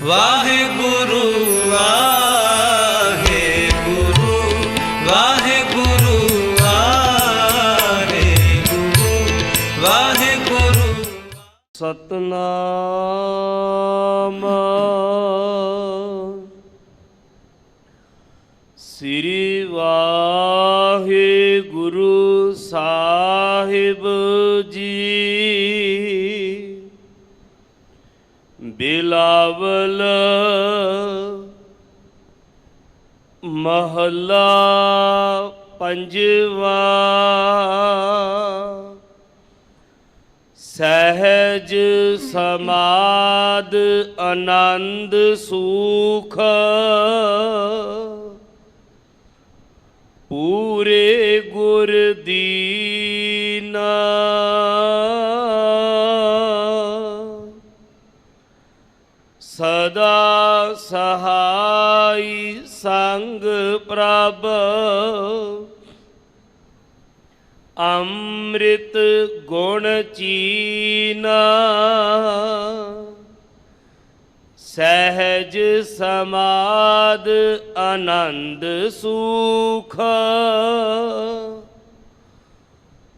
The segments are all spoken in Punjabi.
ਵਾਹਿਗੁਰੂ ਵਾਹਿਗੁਰੂ ਵਾਹਿਗੁਰੂ ਵਾਹਿਗੁਰੂ ਵਾਹਿਗੁਰੂ। ਸਤਨਾਮ ਸ੍ਰੀ ਵਾਹਿਗੁਰੂ ਸਾਹਿਬ ਜੀ। ਬਿਲਾਵਲ ਮਹੱਲਾ ਪੰਜਵਾ। ਸਹਿਜ ਸਮਾਦ ਆਨੰਦ ਸੂਖ ਪੂਰੇ ਗੁਰ ਦੀਨਾ। ਸਦਾ ਸਹਾਈ ਸੰਗ ਪ੍ਰਭ ਅੰਮ੍ਰਿਤ ਗੁਣ ਚੀਨਾ। ਸਹਿਜ ਸਮਾਦ ਆਨੰਦ ਸੂਖ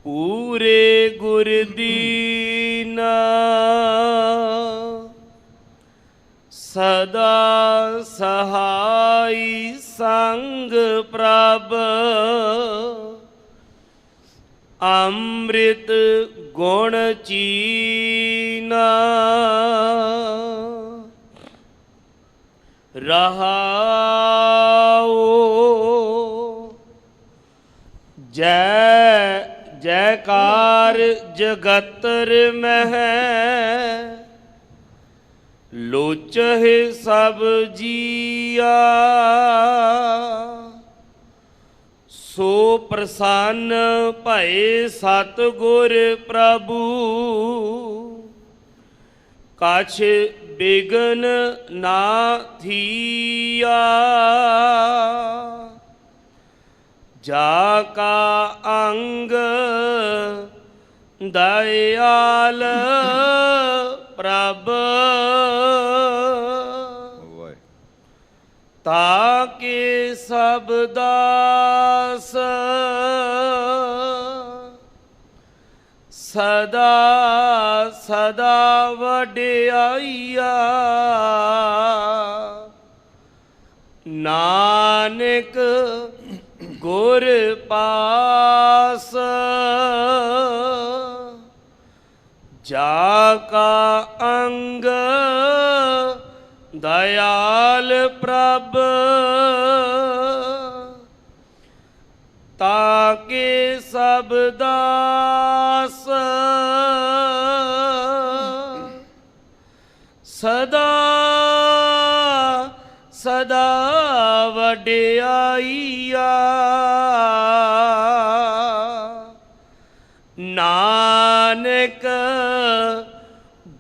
ਪੂਰੇ ਗੁਰ ਦੀਨਾ। ਸਦਾ ਸਹਾਈ ਸੰਗ ਪ੍ਰਭ ਅੰਮ੍ਰਿਤ ਗੁਣ ਚੀਨਾ। ਰਹਾਉ ਜੈ ਜੈਕਾਰ ਜਗਤਰ ਮਹਿ ਲੋਚਹਿ ਸਭ ਜੀਆ। ਸੋ ਪ੍ਰਸੰਨ ਭਏ ਸਤਿਗੁਰ ਪ੍ਰਭੂ ਕਛ ਬਿਗਨ ਨਾ ਥੀਆ। ਜਾ ਕਾ ਅੰਗ ਦਇਆਲ ਪ੍ਰਭ ਤਾਕੇ ਸਭ ਦਾਸ ਸਦਾ ਸਦਾ ਵਡਿਆਈਆ। ਨਾਨਕ ਗੁਰ ਪਾਸ ਜਾ ਕਾ ਅੰਗ ਦਇਆਲ ਪ੍ਰਭ ਤਾਕੇ ਸਭ ਦਾਸ ਸਦਾ ਸਦਾ ਵਡਿਆਈਆ। ਨਾਨਕ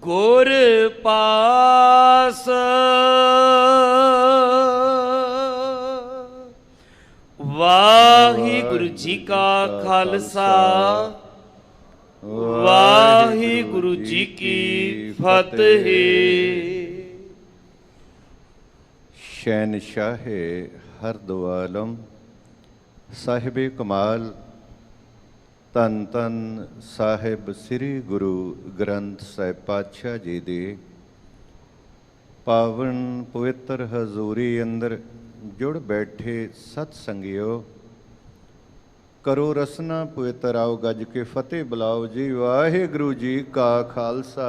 ਗੁਰ ਪਾਸ ਵਾਹਿਗੁਰੂ ਜੀ ਕਾ ਖਾਲਸਾ ਵਾਹਿਗੁਰੂ ਜੀ ਕੀ ਫਤਿਹ। ਸ਼ਹਿਨਸ਼ਾਹ ਹਰ ਦੋ ਆਲਮ ਸਾਹਿਬੇ ਕਮਾਲ ਧੰਨ ਧੰਨ ਸਾਹਿਬ ਸ੍ਰੀ ਗੁਰੂ ਗ੍ਰੰਥ ਸਾਹਿਬ ਪਾਤਸ਼ਾਹ ਜੀ ਦੇ ਪਾਵਨ ਪਵਿੱਤਰ ਹਜ਼ੂਰੀ ਅੰਦਰ ਜੁੜ ਬੈਠੇ ਸਤ ਸੰਗਿਓ, ਕਰੋ ਰਸਨਾ ਪਵਿੱਤਰ ਆਓ ਗੱਜ ਕੇ ਫਤਿਹ ਬੁਲਾਓ ਜੀ। ਵਾਹਿਗੁਰੂ ਜੀ ਕਾ ਖਾਲਸਾ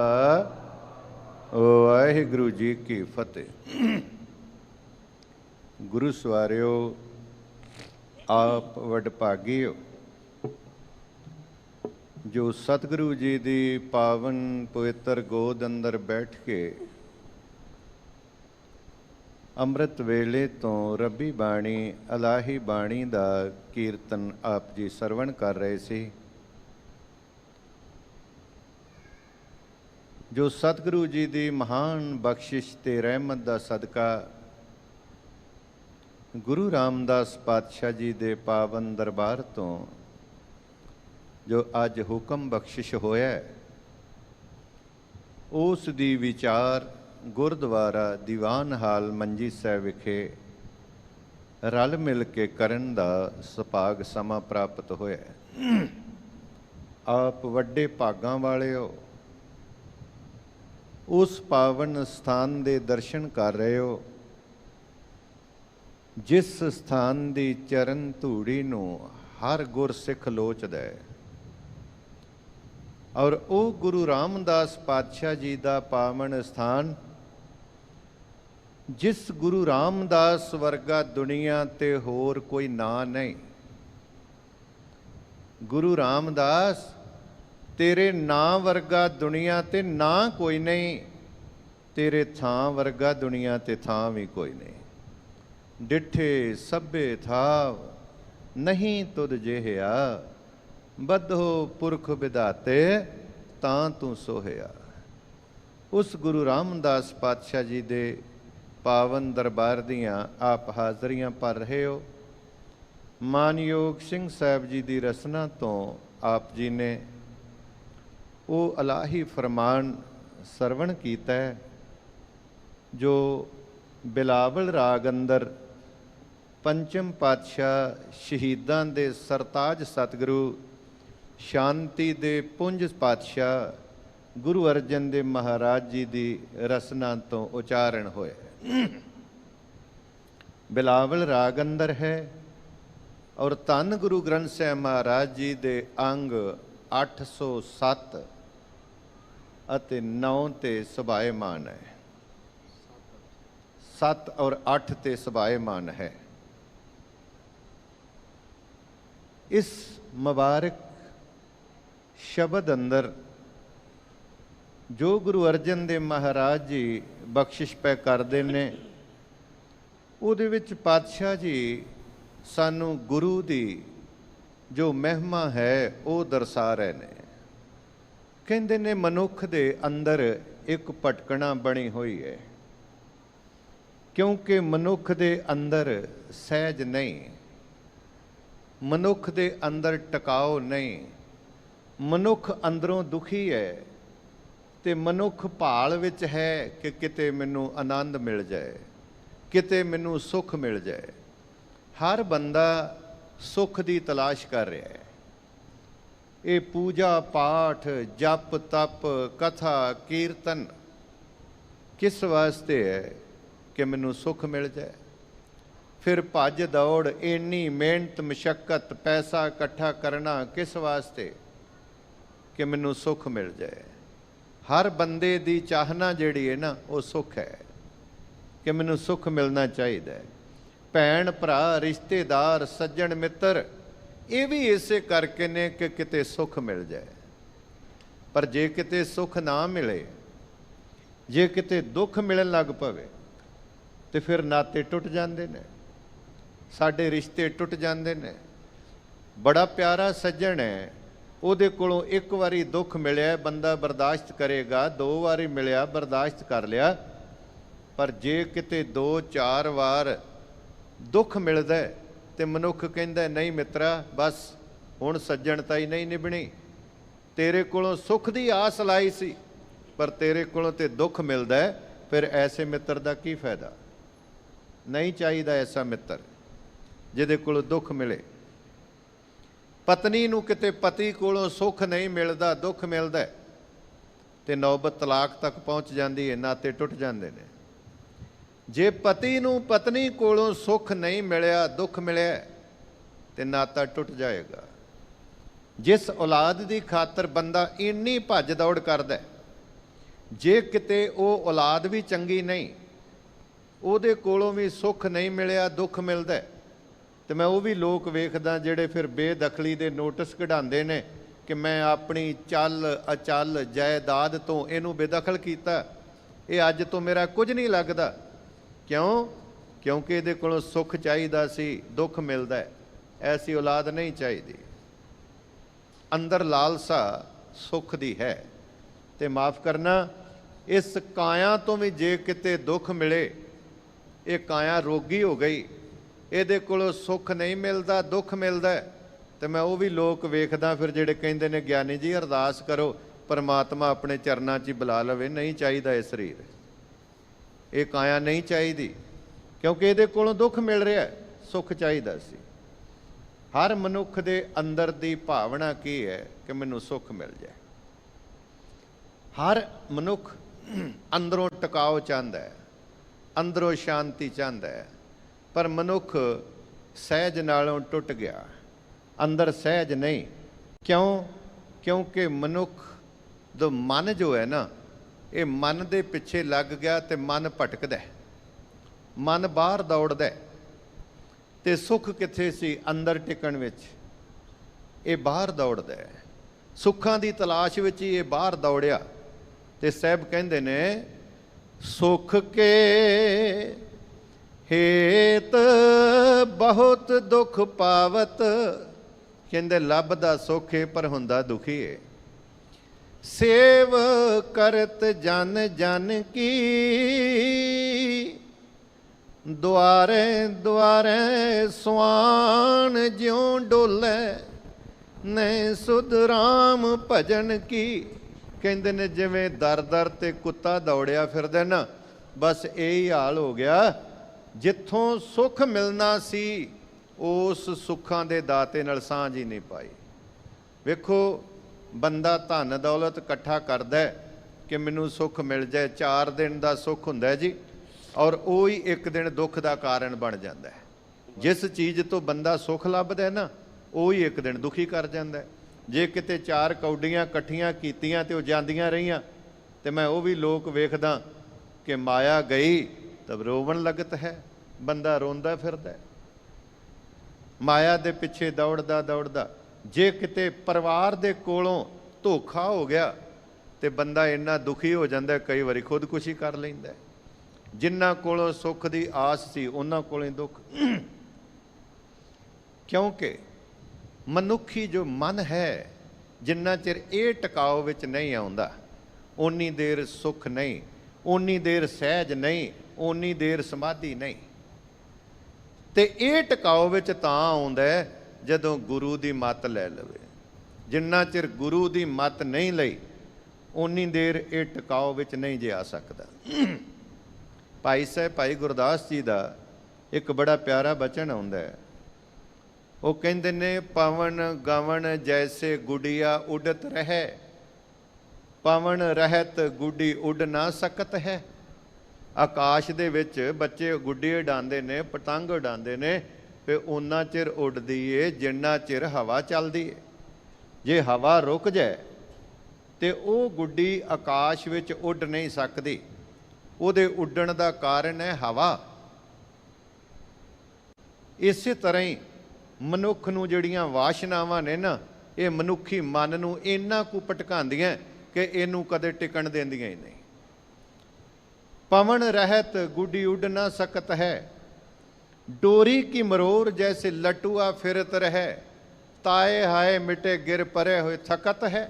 ਵਾਹਿਗੁਰੂ ਜੀ ਕੀ ਫਤਿਹ। ਗੁਰੂ ਸਵਾਰਿਓ, ਆਪ ਵਡਭਾਗੀਓ ਜੋ ਸਤਿਗੁਰੂ ਜੀ ਦੀ ਪਾਵਨ ਪਵਿੱਤਰ ਗੋਦ ਅੰਦਰ ਬੈਠ ਕੇ ਅੰਮ੍ਰਿਤ ਵੇਲੇ ਤੋਂ ਰੱਬੀ ਬਾਣੀ ਇਲਾਹੀ ਬਾਣੀ ਦਾ ਕੀਰਤਨ ਆਪ ਜੀ ਸਰਵਣ ਕਰ ਰਹੇ ਸੀ। ਜੋ ਸਤਿਗੁਰੂ ਜੀ ਦੀ ਮਹਾਨ ਬਖਸ਼ਿਸ਼ ਤੇ ਰਹਿਮਤ ਦਾ ਸਦਕਾ ਗੁਰੂ ਰਾਮਦਾਸ ਪਾਤਸ਼ਾਹ ਜੀ ਦੇ ਪਾਵਨ ਦਰਬਾਰ ਤੋਂ ਜੋ ਅੱਜ ਹੁਕਮ ਬਖਸ਼ਿਸ਼ ਹੋਇਆ, ਉਸ ਦੀ ਵਿਚਾਰ ਗੁਰਦੁਆਰਾ ਦੀਵਾਨ ਹਾਲ ਮੰਜੀ ਸਾਹਿਬ ਵਿਖੇ ਰਲ ਮਿਲ ਕੇ ਕਰਨ ਦਾ ਸੁਭਾਗ ਸਮਾਂ ਪ੍ਰਾਪਤ ਹੋਇਆ ਹੈ। ਆਪ ਵੱਡੇ ਭਾਗਾਂ ਵਾਲਿਓ, ਉਸ ਪਾਵਨ ਸਥਾਨ ਦੇ ਦਰਸ਼ਨ ਕਰ ਰਹੇ ਹੋ ਜਿਸ ਸਥਾਨ ਦੀ ਚਰਨ ਧੂੜੀ ਨੂੰ ਹਰ ਗੁਰਸਿੱਖ ਲੋਚਦਾ ਹੈ, ਔਰ ਉਹ ਗੁਰੂ ਰਾਮਦਾਸ ਪਾਤਸ਼ਾਹ ਜੀ ਦਾ ਪਾਵਨ ਸਥਾਨ, ਜਿਸ ਗੁਰੂ ਰਾਮਦਾਸ ਵਰਗਾ ਦੁਨੀਆ ਤੇ ਹੋਰ ਕੋਈ ਨਾਂ ਨਹੀਂ। ਗੁਰੂ ਰਾਮਦਾਸ, ਤੇਰੇ ਨਾਂ ਵਰਗਾ ਦੁਨੀਆ ਤੇ ਨਾਂ ਕੋਈ ਨਹੀਂ, ਤੇਰੇ ਥਾਂ ਵਰਗਾ ਦੁਨੀਆ ਤੇ ਥਾਂ ਵੀ ਕੋਈ ਨਹੀਂ। ਡਿਠੇ ਸਭੇ ਥਾਵ ਨਹੀਂ ਤੁਧ ਜਿਹਾ, ਬੱਧੋ ਪੁਰਖ ਵਿਧਾਤੇ ਤਾਂ ਤੂੰ ਸੋਹਿਆ। ਉਸ ਗੁਰੂ ਰਾਮਦਾਸ ਪਾਤਸ਼ਾਹ ਜੀ ਦੇ ਪਾਵਨ ਦਰਬਾਰ ਦੀਆਂ ਆਪ ਹਾਜ਼ਰੀਆਂ ਭਰ ਰਹੇ ਹੋ। ਮਾਨਯੋਗ ਸਿੰਘ ਸਾਹਿਬ ਜੀ ਦੀ ਰਸਨਾ ਤੋਂ ਆਪ ਜੀ ਨੇ ਉਹ ਇਲਾਹੀ ਫਰਮਾਨ ਸਰਵਣ ਕੀਤਾ ਹੈ ਜੋ ਬਿਲਾਵਲ ਰਾਗ ਅੰਦਰ ਪੰਚਮ ਪਾਤਸ਼ਾਹ ਸ਼ਹੀਦਾਂ ਦੇ ਸਰਤਾਜ ਸਤਿਗੁਰੂ ਸ਼ਾਂਤੀ ਦੇ ਪੁੰਜ ਪਾਤਸ਼ਾਹ ਗੁਰੂ ਅਰਜਨ ਦੇਵ ਮਹਾਰਾਜ ਜੀ ਦੀ ਰਸਨਾ ਤੋਂ ਉਚਾਰਨ ਹੋਇਆ। ਬਿਲਾਵਲ ਰਾਗ ਅੰਦਰ ਹੈ ਔਰ ਧੰਨ ਗੁਰੂ ਗ੍ਰੰਥ ਸਾਹਿਬ ਮਹਾਰਾਜ ਜੀ ਦੇ ਅੰਗ 807 ਅਤੇ 9 ਤੇ ਸੁਭਾਏਮਾਨ ਹੈ। 7 ਔਰ 8 ਤੇ ਸੁਭਾਏਮਾਨ ਹੈ। ਇਸ ਮੁਬਾਰਕ ਸ਼ਬਦ ਅੰਦਰ ਜੋ ਗੁਰੂ ਅਰਜਨ ਦੇਵ ਮਹਾਰਾਜ ਜੀ ਬਖਸ਼ਿਸ਼ ਪੈ ਕਰਦੇ ਨੇ, ਉਹਦੇ ਵਿੱਚ ਪਾਤਸ਼ਾਹ ਜੀ ਸਾਨੂੰ ਗੁਰੂ ਦੀ ਜੋ ਮਹਿਮਾ ਹੈ ਉਹ ਦਰਸਾ ਰਹੇ ਨੇ। ਕਹਿੰਦੇ ਨੇ ਮਨੁੱਖ ਦੇ ਅੰਦਰ ਇੱਕ ਭਟਕਣਾ ਬਣੀ ਹੋਈ ਹੈ, ਕਿਉਂਕਿ ਮਨੁੱਖ ਦੇ ਅੰਦਰ ਸਹਿਜ ਨਹੀਂ, ਮਨੁੱਖ ਦੇ ਅੰਦਰ ਟਿਕਾਓ ਨਹੀਂ, ਮਨੁੱਖ ਅੰਦਰੋਂ ਦੁਖੀ ਹੈ ਤੇ ਮਨੁੱਖ ਭਾਲ ਵਿੱਚ ਹੈ ਕਿ ਕਿਤੇ ਮੈਨੂੰ ਆਨੰਦ ਮਿਲ ਜਾਏ, ਕਿਤੇ ਮੈਨੂੰ ਸੁੱਖ ਮਿਲ ਜਾਏ। ਹਰ ਬੰਦਾ ਸੁੱਖ ਦੀ ਤਲਾਸ਼ ਕਰ ਰਿਹਾ ਹੈ। ਇਹ ਪੂਜਾ ਪਾਠ, ਜਪ ਤਪ, ਕਥਾ ਕੀਰਤਨ ਕਿਸ ਵਾਸਤੇ ਹੈ? ਕਿ ਮੈਨੂੰ ਸੁੱਖ ਮਿਲ ਜਾਏ। ਫਿਰ ਭੱਜ ਦੌੜ, ਇੰਨੀ ਮਿਹਨਤ ਮੁਸ਼ੱਕਤ, ਪੈਸਾ ਇਕੱਠਾ ਕਰਨਾ ਕਿਸ ਵਾਸਤੇ? ਕਿ ਮੈਨੂੰ ਸੁੱਖ ਮਿਲ ਜਾਏ। ਹਰ ਬੰਦੇ ਦੀ ਚਾਹਨਾ ਜਿਹੜੀ ਹੈ ਨਾ ਉਹ ਸੁੱਖ ਹੈ, ਕਿ ਮੈਨੂੰ ਸੁੱਖ ਮਿਲਣਾ ਚਾਹੀਦਾ ਹੈ। ਭੈਣ ਭਰਾ, ਰਿਸ਼ਤੇਦਾਰ, ਸੱਜਣ ਮਿੱਤਰ, ਇਹ ਵੀ ਇਸੇ ਕਰਕੇ ਨੇ ਕਿ ਕਿਤੇ ਸੁੱਖ ਮਿਲ ਜਾਏ। ਪਰ ਜੇ ਕਿਤੇ ਸੁੱਖ ਨਾ ਮਿਲੇ, ਜੇ ਕਿਤੇ ਦੁੱਖ ਮਿਲਣ ਲੱਗ ਪਵੇ ਤੇ ਫਿਰ ਨਾਤੇ ਟੁੱਟ ਜਾਂਦੇ ਨੇ, ਸਾਡੇ ਰਿਸ਼ਤੇ ਟੁੱਟ ਜਾਂਦੇ ਨੇ। ਬੜਾ ਪਿਆਰਾ ਸੱਜਣ ਹੈ, ਉਹਦੇ ਕੋਲੋਂ ਇੱਕ ਵਾਰੀ ਦੁੱਖ ਮਿਲਿਆ ਬੰਦਾ ਬਰਦਾਸ਼ਤ ਕਰੇਗਾ, 2 ਵਾਰੀ ਮਿਲਿਆ ਬਰਦਾਸ਼ਤ ਕਰ ਲਿਆ। ਪਰ ਜੇ ਕਿਤੇ 2-4 ਵਾਰ ਦੁੱਖ ਮਿਲਦਾ ਤੇ ਮਨੁੱਖ ਕਹਿੰਦਾ ਨਹੀਂ ਮਿੱਤਰਾ, ਬਸ ਹੁਣ ਸੱਜਣਤਾ ਹੀ ਨਹੀਂ ਨਿਭਣੀ। ਤੇਰੇ ਕੋਲੋਂ ਸੁੱਖ ਦੀ ਆਸ ਲਾਈ ਸੀ ਪਰ ਤੇਰੇ ਕੋਲੋਂ ਤੇ ਦੁੱਖ ਮਿਲਦਾ ਹੈ, ਫਿਰ ਐਸੇ ਮਿੱਤਰ ਦਾ ਕੀ ਫਾਇਦਾ? ਨਹੀਂ ਚਾਹੀਦਾ ਐਸਾ ਮਿੱਤਰ ਜਿਹਦੇ ਕੋਲੋਂ ਦੁੱਖ ਮਿਲੇ। ਪਤਨੀ ਨੂੰ ਕਿਤੇ ਪਤੀ ਕੋਲੋਂ ਸੁੱਖ ਨਹੀਂ ਮਿਲਦਾ, ਦੁੱਖ ਮਿਲਦਾ ਤੇ ਨੌਬਤ ਤਲਾਕ ਤੱਕ ਪਹੁੰਚ ਜਾਂਦੀ ਹੈ, ਨਾਤੇ ਟੁੱਟ ਜਾਂਦੇ ਨੇ। ਜੇ ਪਤੀ ਨੂੰ ਪਤਨੀ ਕੋਲੋਂ ਸੁੱਖ ਨਹੀਂ ਮਿਲਿਆ, ਦੁੱਖ ਮਿਲਿਆ ਤੇ ਨਾਤਾ ਟੁੱਟ ਜਾਏਗਾ। ਜਿਸ ਔਲਾਦ ਦੀ ਖਾਤਰ ਬੰਦਾ ਇੰਨੀ ਭੱਜ ਦੌੜ ਕਰਦਾ, ਜੇ ਕਿਤੇ ਉਹ ਔਲਾਦ ਵੀ ਚੰਗੀ ਨਹੀਂ, ਉਹਦੇ ਕੋਲੋਂ ਵੀ ਸੁੱਖ ਨਹੀਂ ਮਿਲਿਆ, ਦੁੱਖ ਮਿਲਦਾ, ਤੇ ਮੈਂ ਉਹ ਵੀ ਲੋਕ ਵੇਖਦਾ ਜਿਹੜੇ ਫਿਰ ਬੇਦਖਲੀ ਦੇ ਨੋਟਿਸ ਕਢਾਉਂਦੇ ਨੇ ਕਿ ਮੈਂ ਆਪਣੀ ਚੱਲ ਅਚਲ ਜਾਇਦਾਦ ਤੋਂ ਇਹਨੂੰ ਬੇਦਖਲ ਕੀਤਾ, ਇਹ ਅੱਜ ਤੋਂ ਮੇਰਾ ਕੁਝ ਨਹੀਂ ਲੱਗਦਾ। ਕਿਉਂ? ਕਿਉਂਕਿ ਇਹਦੇ ਕੋਲੋਂ ਸੁੱਖ ਚਾਹੀਦਾ ਸੀ, ਦੁੱਖ ਮਿਲਦਾ। ਐਸੀ ਔਲਾਦ ਨਹੀਂ ਚਾਹੀਦੀ। ਅੰਦਰ ਲਾਲਸਾ ਸੁੱਖ ਦੀ ਹੈ। ਤੇ ਮਾਫ ਕਰਨਾ, ਇਸ ਕਾਇਆ ਤੋਂ ਵੀ ਜੇ ਕਿਤੇ ਦੁੱਖ ਮਿਲੇ, ਇਹ ਕਾਇਆ ਰੋਗੀ ਹੋ ਗਈ, ਇਹਦੇ ਕੋਲੋਂ ਸੁੱਖ ਨਹੀਂ ਮਿਲਦਾ, ਦੁੱਖ ਮਿਲਦਾ, ਤੇ ਮੈਂ ਉਹ ਵੀ ਲੋਕ ਵੇਖਦਾ ਫਿਰ ਜਿਹੜੇ ਕਹਿੰਦੇ ਨੇ ਗਿਆਨੀ ਜੀ ਅਰਦਾਸ ਕਰੋ ਪਰਮਾਤਮਾ ਆਪਣੇ ਚਰਨਾਂ 'ਚ ਹੀ ਬੁਲਾ ਲਵੇ। ਨਹੀਂ ਚਾਹੀਦਾ ਇਹ ਸਰੀਰ। ਇਹ ਕਾਇਆ ਨਹੀਂ ਚਾਹੀਦੀ, ਕਿਉਂਕਿ ਇਹਦੇ ਕੋਲੋਂ ਦੁੱਖ ਮਿਲ ਰਿਹਾ, ਸੁੱਖ ਚਾਹੀਦਾ ਸੀ। ਹਰ ਮਨੁੱਖ ਦੇ ਅੰਦਰ ਦੀ ਭਾਵਨਾ ਕੀ ਹੈ ਕਿ ਮੈਨੂੰ ਸੁੱਖ ਮਿਲ ਜਾਏ। ਹਰ ਮਨੁੱਖ ਅੰਦਰੋਂ ਟਿਕਾਓ ਚਾਹੁੰਦਾ ਹੈ, ਅੰਦਰੋਂ ਸ਼ਾਂਤੀ ਚਾਹੁੰਦਾ ਹੈ, ਪਰ ਮਨੁੱਖ ਸਹਿਜ ਨਾਲੋਂ ਟੁੱਟ ਗਿਆ, ਅੰਦਰ ਸਹਿਜ ਨਹੀਂ। ਕਿਉਂ? ਕਿਉਂਕਿ ਮਨੁੱਖ ਦਾ ਮਨ ਜੋ ਹੈ ਨਾ, ਇਹ ਮਨ ਦੇ ਪਿੱਛੇ ਲੱਗ ਗਿਆ ਤੇ ਮਨ ਭਟਕਦਾ, ਮਨ ਬਾਹਰ ਦੌੜਦਾ। ਤੇ ਸੁੱਖ ਕਿੱਥੇ ਸੀ? ਅੰਦਰ ਟਿਕਣ ਵਿੱਚ। ਇਹ ਬਾਹਰ ਦੌੜਦਾ, ਸੁੱਖਾਂ ਦੀ ਤਲਾਸ਼ ਵਿੱਚ ਹੀ ਇਹ ਬਾਹਰ ਦੌੜਿਆ। ਤੇ ਸਾਹਿਬ ਕਹਿੰਦੇ ਨੇ, ਸੁਖ ਕੇ ਹੇਤ ਬਹੁਤ ਦੁੱਖ ਪਾਵਤ। ਕਹਿੰਦੇ ਲੱਭਦਾ ਸੁੱਖ ਹੈ ਪਰ ਹੁੰਦਾ ਦੁਖੀ ਹੈ। ਸੇਵ ਕਰਤ ਜਨ ਜਨ ਕੀ, ਦੁਆਰੇ ਦੁਆਰੇ ਸੁਆਨ ਜਿਉਂ ਡੋਲੇ, ਨੇ ਸੁਧ ਰਾਮ ਭਜਨ ਕੀ। ਕਹਿੰਦੇ ਨੇ ਜਿਵੇਂ ਦਰ ਦਰ ਤੇ ਕੁੱਤਾ ਦੌੜਿਆ ਫਿਰਦਾ ਨਾ, ਬਸ ਇਹੀ ਹਾਲ ਹੋ ਗਿਆ। ਜਿੱਥੋਂ ਸੁੱਖ ਮਿਲਣਾ ਸੀ, ਉਸ ਸੁੱਖਾਂ ਦੇ ਦਾਤੇ ਨਾਲ ਸਾਂਝ ਹੀ ਨਹੀਂ ਪਾਈ। ਵੇਖੋ, ਬੰਦਾ ਧਨ ਦੌਲਤ ਇਕੱਠਾ ਕਰਦਾ ਕਿ ਮੈਨੂੰ ਸੁੱਖ ਮਿਲ ਜਾਏ, 4 ਦਿਨ ਦਾ ਸੁੱਖ ਹੁੰਦਾ ਜੀ, ਔਰ ਉਹ ਹੀ ਇੱਕ ਦਿਨ ਦੁੱਖ ਦਾ ਕਾਰਨ ਬਣ ਜਾਂਦਾ ਹੈ। ਜਿਸ ਚੀਜ਼ ਤੋਂ ਬੰਦਾ ਸੁੱਖ ਲੱਭਦਾ ਨਾ, ਉਹ ਹੀ ਇੱਕ ਦਿਨ ਦੁਖੀ ਕਰ ਜਾਂਦਾ ਹੈ। ਜੇ ਕਿਤੇ 4 ਕੌਡੀਆਂ ਇਕੱਠੀਆਂ ਕੀਤੀਆਂ ਤੇ ਉਹ ਜਾਂਦੀਆਂ ਰਹੀਆਂ, ਤੇ ਮੈਂ ਉਹ ਵੀ ਲੋਕ ਵੇਖਦਾ ਕਿ ਮਾਇਆ ਗਈ ਤਬ ਰੋਵਣ ਲਗਤ ਹੈ, ਬੰਦਾ ਰੋਂਦਾ ਫਿਰਦਾ ਮਾਇਆ ਦੇ ਪਿੱਛੇ ਦੌੜਦਾ ਦੌੜਦਾ। ਜੇ ਕਿਤੇ ਪਰਿਵਾਰ ਦੇ ਕੋਲੋਂ ਧੋਖਾ ਹੋ ਗਿਆ ਤੇ ਬੰਦਾ ਇੰਨਾ ਦੁਖੀ ਹੋ ਜਾਂਦਾ, ਕਈ ਵਾਰੀ ਖੁਦਕੁਸ਼ੀ ਕਰ ਲੈਂਦਾ। ਜਿਨ੍ਹਾਂ ਕੋਲੋਂ ਸੁੱਖ ਦੀ ਆਸ ਸੀ, ਉਹਨਾਂ ਕੋਲੋਂ ਦੁੱਖ। ਕਿਉਂਕਿ ਮਨੁੱਖੀ ਜੋ ਮਨ ਹੈ, ਜਿੰਨਾ ਚਿਰ ਇਹ ਟਿਕਾਓ ਵਿੱਚ ਨਹੀਂ ਆਉਂਦਾ, ਓਨੀ ਦੇਰ ਸੁੱਖ ਨਹੀਂ, ਓਨੀ ਦੇਰ ਸਹਿਜ ਨਹੀਂ, ਓਨੀ ਦੇਰ ਸਮਾਧੀ ਨਹੀਂ। ਤੇ ਇਹ ਟਿਕਾਓ ਵਿੱਚ ਤਾਂ ਆਉਂਦਾ ਜਦੋਂ ਗੁਰੂ ਦੀ ਮੱਤ ਲੈ ਲਵੇ। ਜਿੰਨਾ ਚਿਰ ਗੁਰੂ ਦੀ ਮੱਤ ਨਹੀਂ ਲਈ, ਓਨੀ ਦੇਰ ਇਹ ਟਿਕਾਓ ਵਿੱਚ ਨਹੀਂ ਜੇ ਆ ਸਕਦਾ। ਭਾਈ ਸਾਹਿਬ ਭਾਈ ਗੁਰਦਾਸ ਜੀ ਦਾ ਇੱਕ ਬੜਾ ਪਿਆਰਾ ਬਚਨ ਆਉਂਦਾ ਹੈ। ਉਹ ਕਹਿੰਦੇ ਨੇ, ਪਵਨ ਗਵਨ ਜੈਸੇ ਗੁੜੀਆ ਉਡਤ ਰਹੇ, ਪਵਨ ਰਹਿਤ ਗੁੱਡੀ ਉੱਡ ਨਾ ਸਕਤ ਹੈ। ਆਕਾਸ਼ ਦੇ ਵਿੱਚ ਬੱਚੇ ਗੁੱਡੀ ਉਡਾਉਂਦੇ ਨੇ, ਪਤੰਗ ਉਡਾਉਂਦੇ ਨੇ, ਤੇ ਉਹਨਾਂ ਚਿਰ ਉੱਡਦੀ ਏ ਜਿੰਨਾ ਚਿਰ ਹਵਾ ਚੱਲਦੀ ਏ। ਜੇ ਹਵਾ ਰੁਕ ਜਾਏ ਤੇ ਉਹ ਗੁੱਡੀ ਆਕਾਸ਼ ਵਿੱਚ ਉੱਡ ਨਹੀਂ ਸਕਦੀ। ਉਹਦੇ ਉੱਡਣ ਦਾ ਕਾਰਨ ਹੈ ਹਵਾ। ਇਸੇ ਤਰ੍ਹਾਂ ਹੀ ਮਨੁੱਖ ਨੂੰ ਜਿਹੜੀਆਂ ਵਾਸ਼ਨਾਵਾਂ ਨੇ ਨਾ, ਇਹ ਮਨੁੱਖੀ ਮਨ ਨੂੰ ਇੰਨਾ ਕੁ ਭਟਕਾਉਂਦੀਆਂ ਕਿ ਇਹਨੂੰ ਕਦੇ ਟਿਕਣ ਦਿੰਦੀਆਂ ਹੀ ਨਹੀਂ। ਪਵਨ ਰਹਿਤ ਗੁੱਡੀ ਉੱਡ ਨਾ ਸਕਤ ਹੈ, ਡੋਰੀ ਕੀ ਮਰੋਰ ਜੈਸੇ ਲਟੂਆ ਫਿਰਤ ਰਹੇ, ਤਾਏ ਹਾਏ ਮਿਟੇ ਗਿਰ ਪਰੇ ਹੋਏ ਥਕਤ ਹੈ।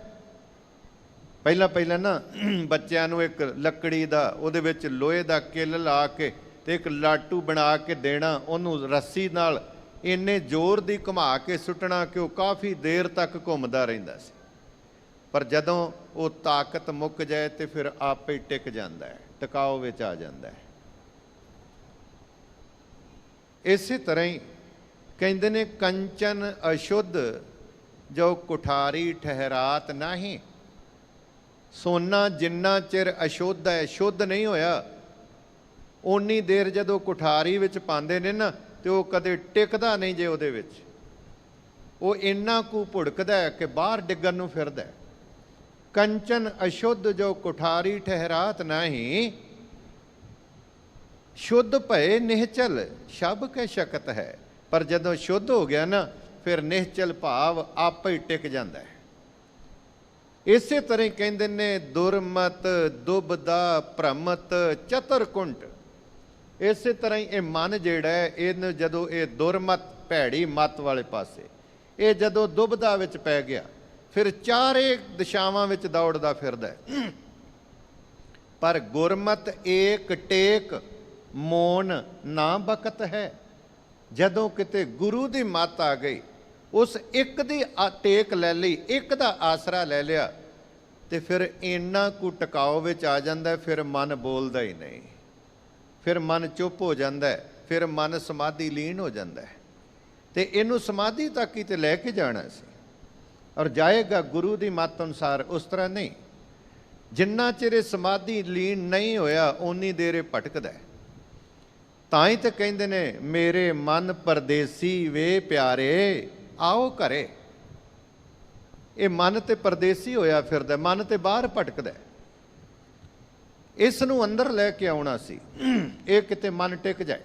ਪਹਿਲਾਂ ਨਾ ਬੱਚਿਆਂ ਨੂੰ ਇੱਕ ਲੱਕੜੀ ਦਾ, ਉਹਦੇ ਵਿੱਚ ਲੋਹੇ ਦਾ ਕਿੱਲ ਲਾ ਕੇ ਤੇ ਇੱਕ ਲਾਟੂ ਬਣਾ ਕੇ ਦੇਣਾ, ਉਹਨੂੰ ਰੱਸੀ ਨਾਲ ਇੰਨੇ ਜ਼ੋਰ ਦੀ ਘੁਮਾ ਕੇ ਸੁੱਟਣਾ ਕਿ ਉਹ ਕਾਫੀ ਦੇਰ ਤੱਕ ਘੁੰਮਦਾ ਰਹਿੰਦਾ ਸੀ। ਪਰ ਜਦੋਂ ਉਹ ਤਾਕਤ ਮੁੱਕ ਜਾਏ ਤੇ ਫਿਰ ਆਪੇ ਹੀ ਟਿਕ ਜਾਂਦਾ ਹੈ, ਟਿਕਾਓ ਵਿੱਚ ਆ ਜਾਂਦਾ ਹੈ। ਇਸੇ ਤਰ੍ਹਾਂ ਹੀ ਕਹਿੰਦੇ ਨੇ, ਕੰਚਨ ਅਸ਼ੁੱਧ ਜੋ ਕੁਠਾਰੀ ਠਹਿਰਾਤ ਨਹੀਂ। ਸੋਨਾ ਜਿੰਨਾ ਚਿਰ ਅਸ਼ੁੱਧ ਹੈ, ਸ਼ੁੱਧ ਨਹੀਂ ਹੋਇਆ, ਓਨੀ ਦੇਰ ਜਦੋਂ ਕੁਠਾਰੀ ਵਿੱਚ ਪਾਉਂਦੇ ਨੇ ਨਾ, ਤੇ ਉਹ ਕਦੇ ਟਿਕਦਾ ਨਹੀਂ ਜੇ ਉਹਦੇ ਵਿੱਚ। ਉਹ ਇੰਨਾ ਕੁ ਭੁੜਕਦਾ ਹੈ ਕਿ ਬਾਹਰ ਡਿੱਗਣ ਨੂੰ ਫਿਰਦਾ। ਕੰਚਨ ਅਸ਼ੁੱਧ ਜੋ ਕੁਠਾਰੀ ਠਹਿਰਾਤ ਨਹੀਂ, ਸ਼ੁੱਧ ਭਏ ਨਿਹਚਲ ਸ਼ਬ ਕੇ ਸ਼ਕਤ ਹੈ। ਪਰ ਜਦੋਂ ਸ਼ੁੱਧ ਹੋ ਗਿਆ ਨਾ, ਫਿਰ ਨਿਹਚਲ ਭਾਵ ਆਪੇ ਹੀ ਟਿਕ ਜਾਂਦਾ ਹੈ। ਇਸੇ ਤਰ੍ਹਾਂ ਕਹਿੰਦੇ ਨੇ, ਦੁਰਮਤ ਦੁਬਦਾ ਭ੍ਰਮਤ ਚਤਰਕੁੰਟ। ਇਸੇ ਤਰ੍ਹਾਂ ਹੀ ਇਹ ਮਨ ਜਿਹੜਾ ਹੈ, ਇਹਨੂੰ ਜਦੋਂ ਇਹ ਦੁਰਮਤ ਭੈੜੀ ਮੱਤ ਵਾਲੇ ਪਾਸੇ, ਇਹ ਜਦੋਂ ਦੁਬਦਾ ਵਿੱਚ ਪੈ ਗਿਆ, ਫਿਰ ਚਾਰੇ ਦਿਸ਼ਾਵਾਂ ਵਿੱਚ ਦੌੜਦਾ ਫਿਰਦਾ ਹੈ। ਪਰ ਗੁਰਮਤ ਏਕ ਟੇਕ ਮੋਨ ਨਾ ਬਕਤ ਹੈ। ਜਦੋਂ ਕਿਤੇ ਗੁਰੂ ਦੀ ਮੱਤ ਆ ਗਈ, ਉਸ ਇੱਕ ਦੀ ਟੇਕ ਲੈ ਲਈ, ਇੱਕ ਦਾ ਆਸਰਾ ਲੈ ਲਿਆ, ਤੇ ਫਿਰ ਇੰਨਾ ਕੁ ਟਿਕਾਓ ਵਿੱਚ ਆ ਜਾਂਦਾ, ਫਿਰ ਮਨ ਬੋਲਦਾ ਹੀ ਨਹੀਂ। ਫਿਰ ਮਨ ਚੁੱਪ ਹੋ ਜਾਂਦਾ ਹੈ, ਫਿਰ ਮਨ ਸਮਾਧੀ ਲੀਨ ਹੋ ਜਾਂਦਾ ਹੈ। ਤੇ ਇਹਨੂੰ ਸਮਾਧੀ ਤੱਕ ਹੀ ਤੇ ਲੈ ਕੇ ਜਾਣਾ ਸੀ, ਔਰ ਜਾਏਗਾ ਗੁਰੂ ਦੀ ਮੱਤ ਅਨੁਸਾਰ। ਉਸ ਤਰ੍ਹਾਂ ਨਹੀਂ, ਜਿੰਨਾ ਚਿਰ ਇਹ ਸਮਾਧੀ ਲੀਨ ਨਹੀਂ ਹੋਇਆ ਓਨੀ ਦੇਰ ਇਹ ਭਟਕਦਾ ਹੈ। ਤਾਂ ਹੀ ਤੇ ਕਹਿੰਦੇ ਨੇ ਮੇਰੇ ਮਨ ਪਰਦੇਸੀ ਵੇ ਪਿਆਰੇ ਆਓ ਘਰੇ। ਇਹ ਮਨ ਤੇ ਪਰਦੇਸੀ ਹੋਇਆ ਫਿਰਦਾ, ਮਨ ਤੇ ਬਾਹਰ ਭਟਕਦਾ। ਇਸ ਨੂੰ ਅੰਦਰ ਲੈ ਕੇ ਆਉਣਾ ਸੀ, ਇਹ ਕਿਤੇ ਮਨ ਟਿਕ ਜਾਏ।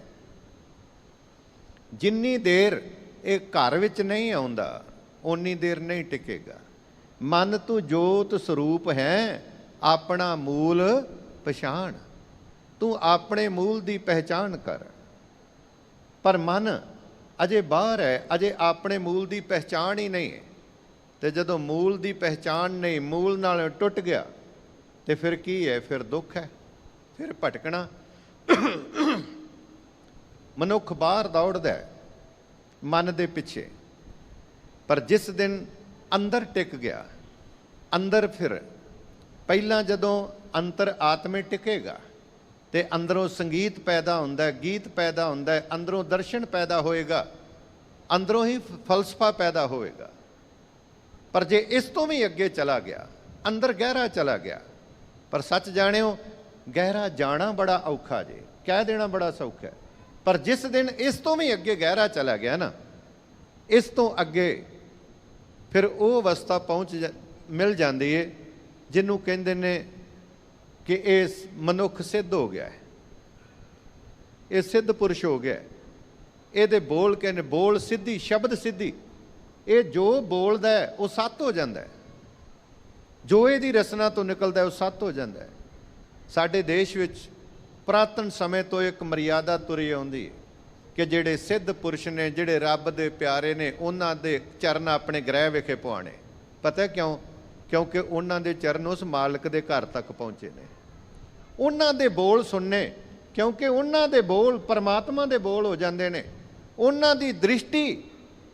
ਜਿੰਨੀ ਦੇਰ ਇਹ ਘਰ ਵਿੱਚ ਨਹੀਂ ਆਉਂਦਾ ਓਨੀ ਦੇਰ ਨਹੀਂ ਟਿਕੇਗਾ। ਮਨ ਤੂੰ ਜੋਤ ਸਰੂਪ ਹੈ, ਆਪਣਾ ਮੂਲ ਪਛਾਣ। ਤੂੰ ਆਪਣੇ ਮੂਲ ਦੀ ਪਹਿਚਾਣ ਕਰ। ਪਰ ਮਨ ਅਜੇ ਬਾਹਰ ਹੈ, ਅਜੇ ਆਪਣੇ ਮੂਲ ਦੀ ਪਹਿਚਾਣ ਹੀ ਨਹੀਂ ਹੈ। ਤੇ ਜਦੋਂ ਮੂਲ ਦੀ ਪਹਿਚਾਣ ਨਹੀਂ, ਮੂਲ ਨਾਲ ਟੁੱਟ ਗਿਆ, ਤੇ ਫਿਰ ਕੀ ਹੈ? ਫਿਰ ਦੁੱਖ ਹੈ, ਫਿਰ ਭਟਕਣਾ। ਮਨੁੱਖ ਬਾਹਰ ਦੌੜਦਾ ਹੈ ਮਨ ਦੇ ਪਿੱਛੇ, ਪਰ ਜਿਸ ਦਿਨ ਅੰਦਰ ਟਿਕ ਗਿਆ, ਅੰਦਰ ਫਿਰ ਪਹਿਲਾਂ ਜਦੋਂ ਅੰਤਰ ਆਤਮੇ ਟਿਕੇਗਾ ਤੇ ਅੰਦਰੋਂ ਸੰਗੀਤ ਪੈਦਾ ਹੁੰਦਾ ਹੈ, ਗੀਤ ਪੈਦਾ ਹੁੰਦਾ ਹੈ, ਅੰਦਰੋਂ ਦਰਸ਼ਨ ਪੈਦਾ ਹੋਏਗਾ, ਅੰਦਰੋਂ ਹੀ ਫਲਸਫਾ ਪੈਦਾ ਹੋਵੇਗਾ। ਪਰ ਜੇ ਇਸ ਤੋਂ ਵੀ ਅੱਗੇ ਚਲਾ ਗਿਆ, ਅੰਦਰ ਗਹਿਰਾ ਚਲਾ ਗਿਆ, ਪਰ ਸੱਚ ਜਾਣਿਓ ਗਹਿਰਾ ਜਾਣਾ ਬੜਾ ਔਖਾ ਜੇ, ਕਹਿ ਦੇਣਾ ਬੜਾ ਸੌਖਾ ਹੈ। ਪਰ ਜਿਸ ਦਿਨ ਇਸ ਤੋਂ ਵੀ ਅੱਗੇ ਗਹਿਰਾ ਚਲਾ ਗਿਆ ਨਾ, ਇਸ ਤੋਂ ਅੱਗੇ ਫਿਰ ਉਹ ਅਵਸਥਾ ਮਿਲ ਜਾਂਦੀ ਹੈ ਜਿਹਨੂੰ ਕਹਿੰਦੇ ਨੇ ਕਿ ਇਹ ਮਨੁੱਖ ਸਿੱਧ ਹੋ ਗਿਆ ਹੈ, ਇਹ ਸਿੱਧ ਪੁਰਸ਼ ਹੋ ਗਿਆ। ਇਹਦੇ ਬੋਲ ਕਹਿੰਦੇ ਬੋਲ ਸਿੱਧੀ, ਸ਼ਬਦ ਸਿੱਧੀ। ਇਹ ਜੋ ਬੋਲਦਾ ਹੈ ਉਹ ਸੱਤ ਹੋ ਜਾਂਦਾ ਹੈ, ਜੋ ਇਹਦੀ ਰਸਨਾ ਤੋਂ ਨਿਕਲਦਾ ਹੈ ਉਹ ਸੱਤ ਹੋ ਜਾਂਦਾ ਹੈ। ਸਾਡੇ ਦੇਸ਼ ਵਿੱਚ ਪੁਰਾਤਨ ਸਮੇਂ ਤੋਂ ਇੱਕ ਮਰਿਆਦਾ ਤੁਰੀ ਆਉਂਦੀ ਹੈ ਕਿ ਜਿਹੜੇ ਸਿੱਧ ਪੁਰਸ਼ ਨੇ, ਜਿਹੜੇ ਰੱਬ ਦੇ ਪਿਆਰੇ ਨੇ, ਉਹਨਾਂ ਦੇ ਚਰਨ ਆਪਣੇ ਗ੍ਰਹਿ ਵਿਖੇ ਪਵਾਣੇ। ਪਤਾ ਕਿਉਂ? ਕਿਉਂਕਿ ਉਹਨਾਂ ਦੇ ਚਰਨ ਉਸ ਮਾਲਕ ਦੇ ਘਰ ਤੱਕ ਪਹੁੰਚੇ ਨੇ। ਉਹਨਾਂ ਦੇ ਬੋਲ ਸੁਣਨੇ, ਕਿਉਂਕਿ ਉਹਨਾਂ ਦੇ ਬੋਲ ਪਰਮਾਤਮਾ ਦੇ ਬੋਲ ਹੋ ਜਾਂਦੇ ਨੇ। ਉਹਨਾਂ ਦੀ ਦ੍ਰਿਸ਼ਟੀ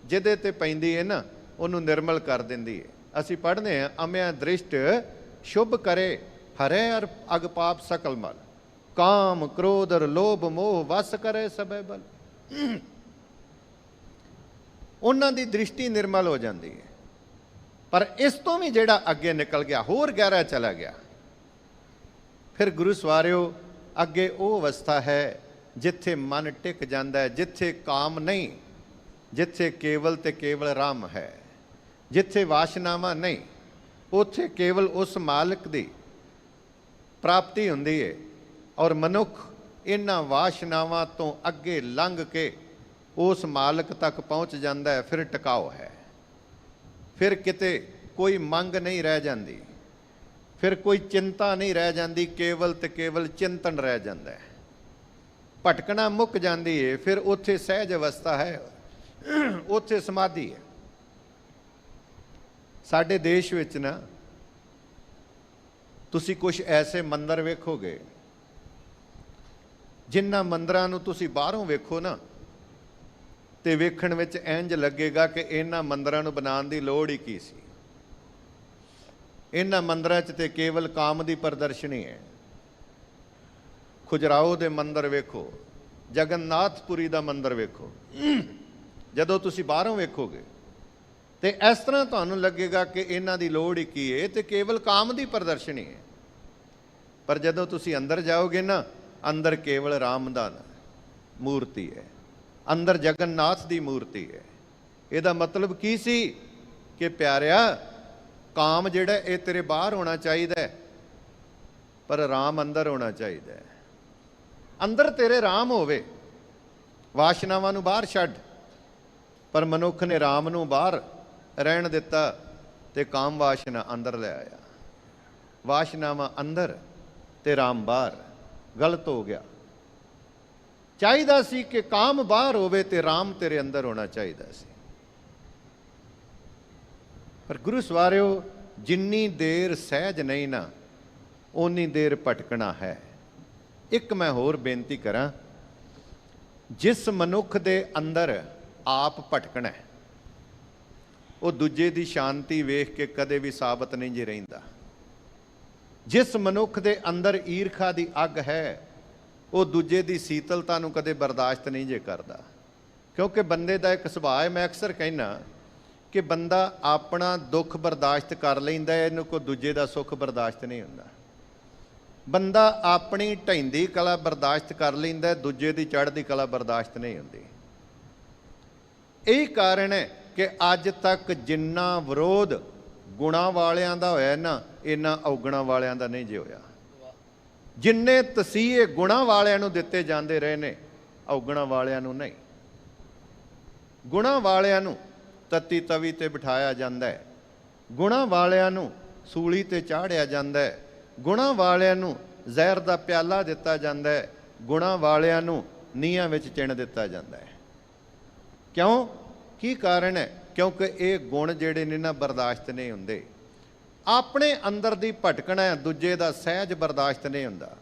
ਜਿਹਦੇ ਤੇ ਪੈਂਦੀ ਹੈ ਨਾ, ਉਹਨੂੰ ਨਿਰਮਲ ਕਰ ਦਿੰਦੀ ਹੈ। ਅਸੀਂ ਪੜ੍ਹਦੇ ਹਾਂ, ਅਮਿਆ ਦ੍ਰਿਸ਼ਟ ਸ਼ੁਭ ਕਰੇ ਹਰੇ ਅਰ ਅਗ ਪਾਪ ਸਕਲ ਮਲ, ਕਾਮ ਕ੍ਰੋਧ ਅਰ ਲੋਭ ਮੋਹ ਵਸ ਕਰੇ ਸਭੈ ਬਲ। ਉਹਨਾਂ ਦੀ ਦ੍ਰਿਸ਼ਟੀ ਨਿਰਮਲ ਹੋ ਜਾਂਦੀ ਹੈ। ਪਰ ਇਸ ਤੋਂ ਵੀ ਜਿਹੜਾ ਅੱਗੇ ਨਿਕਲ ਗਿਆ, ਹੋਰ ਗਹਿਰਾ ਚਲਾ ਗਿਆ, ਫਿਰ ਗੁਰੂ ਸਵਾਰਿਓ ਅੱਗੇ ਉਹ ਅਵਸਥਾ ਹੈ ਜਿੱਥੇ ਮਨ ਟਿਕ ਜਾਂਦਾ ਹੈ, ਜਿੱਥੇ ਕਾਮ ਨਹੀਂ, ਜਿੱਥੇ ਕੇਵਲ ਤੇ ਕੇਵਲ ਰਾਮ ਹੈ, ਜਿੱਥੇ ਵਾਸ਼ਨਾਵਾਂ ਨਹੀਂ, ਉੱਥੇ ਕੇਵਲ ਉਸ ਮਾਲਕ ਦੀ ਪ੍ਰਾਪਤੀ ਹੁੰਦੀ ਹੈ। ਔਰ ਮਨੁੱਖ ਇਹਨਾਂ ਵਾਸ਼ਨਾਵਾਂ ਤੋਂ ਅੱਗੇ ਲੰਘ ਕੇ ਉਸ ਮਾਲਕ ਤੱਕ ਪਹੁੰਚ ਜਾਂਦਾ ਹੈ। ਫਿਰ ਟਿਕਾਓ ਹੈ, ਫਿਰ ਕਿਤੇ ਕੋਈ ਮੰਗ ਨਹੀਂ ਰਹਿ ਜਾਂਦੀ, ਫਿਰ ਕੋਈ ਚਿੰਤਾ ਨਹੀਂ ਰਹਿ ਜਾਂਦੀ, ਕੇਵਲ ਤੇ ਕੇਵਲ ਚਿੰਤਨ ਰਹਿ ਜਾਂਦਾ ਹੈ। ਭਟਕਣਾ ਮੁੱਕ ਜਾਂਦੀ ਹੈ, ਫਿਰ ਉੱਥੇ ਸਹਿਜ ਅਵਸਥਾ ਹੈ, ਉੱਥੇ ਸਮਾਧੀ ਹੈ। ਸਾਡੇ ਦੇਸ਼ ਵਿੱਚ ਨਾ ਤੁਸੀਂ ਕੁਝ ਐਸੇ ਮੰਦਰ ਵੇਖੋਗੇ, ਜਿਨ੍ਹਾਂ ਮੰਦਰਾਂ ਨੂੰ ਤੁਸੀਂ ਬਾਹਰੋਂ ਵੇਖੋ ਨਾ, ਤੇ ਵੇਖਣ ਵਿੱਚ ਇੰਜ ਲੱਗੇਗਾ ਕਿ ਇਹਨਾਂ ਮੰਦਰਾਂ ਨੂੰ ਬਣਾਉਣ ਦੀ ਲੋੜ ਹੀ ਕੀ ਸੀ। ਇਹਨਾਂ ਮੰਦਰਾਂ 'ਚ ਤੇ ਕੇਵਲ ਕਾਮ ਦੀ ਪ੍ਰਦਰਸ਼ਨੀ ਹੈ। ਖੁਜਰਾਓ ਦੇ ਮੰਦਰ ਵੇਖੋ, ਜਗਨਨਾਥਪੁਰੀ ਦਾ ਮੰਦਰ ਵੇਖੋ, ਜਦੋਂ ਤੁਸੀਂ ਬਾਹਰੋਂ ਵੇਖੋਗੇ ਤੇ ਇਸ ਤਰ੍ਹਾਂ ਤੁਹਾਨੂੰ ਲੱਗੇਗਾ ਕਿ ਇਹਨਾਂ ਦੀ ਲੋੜ ਹੀ ਕੀ ਹੈ, ਤੇ ਕੇਵਲ ਕਾਮ ਦੀ ਪ੍ਰਦਰਸ਼ਨੀ ਹੈ। ਪਰ ਜਦੋਂ ਤੁਸੀਂ ਅੰਦਰ ਜਾਓਗੇ ਨਾ, ਅੰਦਰ ਕੇਵਲ ਰਾਮ ਦਾ ਮੂਰਤੀ ਹੈ, ਅੰਦਰ ਜਗਨਨਾਥ ਦੀ ਮੂਰਤੀ ਹੈ। ਇਹਦਾ ਮਤਲਬ ਕੀ ਸੀ ਕਿ ਪਿਆਰਿਆ, ਕਾਮ ਜਿਹੜਾ ਇਹ ਤੇਰੇ ਬਾਹਰ ਹੋਣਾ ਚਾਹੀਦਾ ਹੈ, ਪਰ ਰਾਮ ਅੰਦਰ ਹੋਣਾ ਚਾਹੀਦਾ ਹੈ। ਅੰਦਰ ਤੇਰੇ ਰਾਮ ਹੋਵੇ, ਵਾਸ਼ਨਾਵਾਂ ਨੂੰ ਬਾਹਰ ਛੱਡ। ਪਰ ਮਨੁੱਖ ਨੇ ਰਾਮ ਨੂੰ ਬਾਹਰ ਰਹਿਣ ਦਿੱਤਾ ਤੇ ਕਾਮ ਵਾਸ਼ਨਾ ਅੰਦਰ ਲੈ ਆਇਆ। ਵਾਸ਼ਨਾਵਾਂ ਅੰਦਰ ਤੇ ਰਾਮ ਬਾਹਰ, ਗਲਤ ਹੋ ਗਿਆ। ਚਾਹੀਦਾ ਸੀ ਕਿ ਕਾਮ ਬਾਹਰ ਹੋਵੇ ਤੇ ਰਾਮ ਤੇਰੇ ਅੰਦਰ ਹੋਣਾ ਚਾਹੀਦਾ ਸੀ। ਪਰ ਗੁਰੂ ਸਵਾਰਿਓ, ਜਿੰਨੀ ਦੇਰ ਸਹਿਜ ਨਹੀਂ ਨਾ, ਓਨੀ ਦੇਰ ਭਟਕਣਾ ਹੈ। ਇੱਕ ਮੈਂ ਹੋਰ ਬੇਨਤੀ ਕਰਾਂ, ਜਿਸ ਮਨੁੱਖ ਦੇ ਅੰਦਰ ਆਪ ਭਟਕਣਾ ਹੈ, ਉਹ ਦੂਜੇ ਦੀ ਸ਼ਾਂਤੀ ਵੇਖ ਕੇ ਕਦੇ ਵੀ ਸਾਬਤ ਨਹੀਂ ਜੇ ਰਹਿੰਦਾ। ਜਿਸ ਮਨੁੱਖ ਦੇ ਅੰਦਰ ਈਰਖਾ ਦੀ ਅੱਗ ਹੈ, ਉਹ ਦੂਜੇ ਦੀ ਸੀਤਲਤਾ ਨੂੰ ਕਦੇ ਬਰਦਾਸ਼ਤ ਨਹੀਂ ਜੇ ਕਰਦਾ। ਕਿਉਂਕਿ ਬੰਦੇ ਦਾ ਇੱਕ ਸੁਭਾਅ ਹੈ, ਮੈਂ ਅਕਸਰ ਕਹਿੰਦਾ ਕਿ ਬੰਦਾ ਆਪਣਾ ਦੁੱਖ ਬਰਦਾਸ਼ਤ ਕਰ ਲੈਂਦਾ ਹੈ, ਇਹਨੂੰ ਕੋਈ ਦੂਜੇ ਦਾ ਸੁੱਖ ਬਰਦਾਸ਼ਤ ਨਹੀਂ ਹੁੰਦਾ। ਬੰਦਾ ਆਪਣੀ ਢਹਿੰਦੀ ਕਲਾ ਬਰਦਾਸ਼ਤ ਕਰ ਲੈਂਦਾ, ਦੂਜੇ ਦੀ ਚੜ੍ਹਦੀ ਕਲਾ ਬਰਦਾਸ਼ਤ ਨਹੀਂ ਹੁੰਦੀ। ਇਹੀ ਕਾਰਨ ਹੈ ਕਿ ਅੱਜ ਤੱਕ ਜਿੰਨਾ ਵਿਰੋਧ ਗੁਣਾਂ ਵਾਲਿਆਂ ਦਾ ਹੋਇਆ ਨਾ, ਇੰਨਾ ਔਗਣਾਂ ਵਾਲਿਆਂ ਦਾ ਨਹੀਂ ਜੇ ਹੋਇਆ। ਜਿੰਨੇ ਤਸੀਹੇ ਗੁਣਾਂ ਵਾਲਿਆਂ ਨੂੰ ਦਿੱਤੇ ਜਾਂਦੇ ਰਹੇ ਨੇ, ਔਗਣਾਂ ਵਾਲਿਆਂ ਨੂੰ ਨਹੀਂ। ਗੁਣਾਂ ਵਾਲਿਆਂ ਨੂੰ ਤੱਤੀ ਤਵੀ ਤੇ ਬਿਠਾਇਆ ਜਾਂਦਾ ਹੈ, ਗੁਣਾਂ ਵਾਲਿਆਂ ਨੂੰ ਸੂਲੀ ਤੇ ਚਾੜਿਆ ਜਾਂਦਾ ਹੈ, ਗੁਣਾਂ ਵਾਲਿਆਂ ਨੂੰ ਜ਼ਹਿਰ ਦਾ ਪਿਆਲਾ ਦਿੱਤਾ ਜਾਂਦਾ ਹੈ, ਗੁਣਾਂ ਵਾਲਿਆਂ ਨੂੰ ਨੀਹਾਂ ਵਿੱਚ ਚਿਣ ਦਿੱਤਾ ਜਾਂਦਾ ਹੈ। ਕਿਉਂ? ਕੀ ਕਾਰਨ ਹੈ? ਕਿਉਂਕਿ ਇਹ ਗੁਣ ਜਿਹੜੇ ਨੇ ਨਾ ਬਰਦਾਸ਼ਤ ਨਹੀਂ ਹੁੰਦੇ। ਆਪਣੇ ਅੰਦਰ ਦੀ ਭਟਕਣਾ ਹੈ, ਦੂਜੇ ਦਾ ਸਹਿਜ ਬਰਦਾਸ਼ਤ ਨਹੀਂ ਹੁੰਦਾ।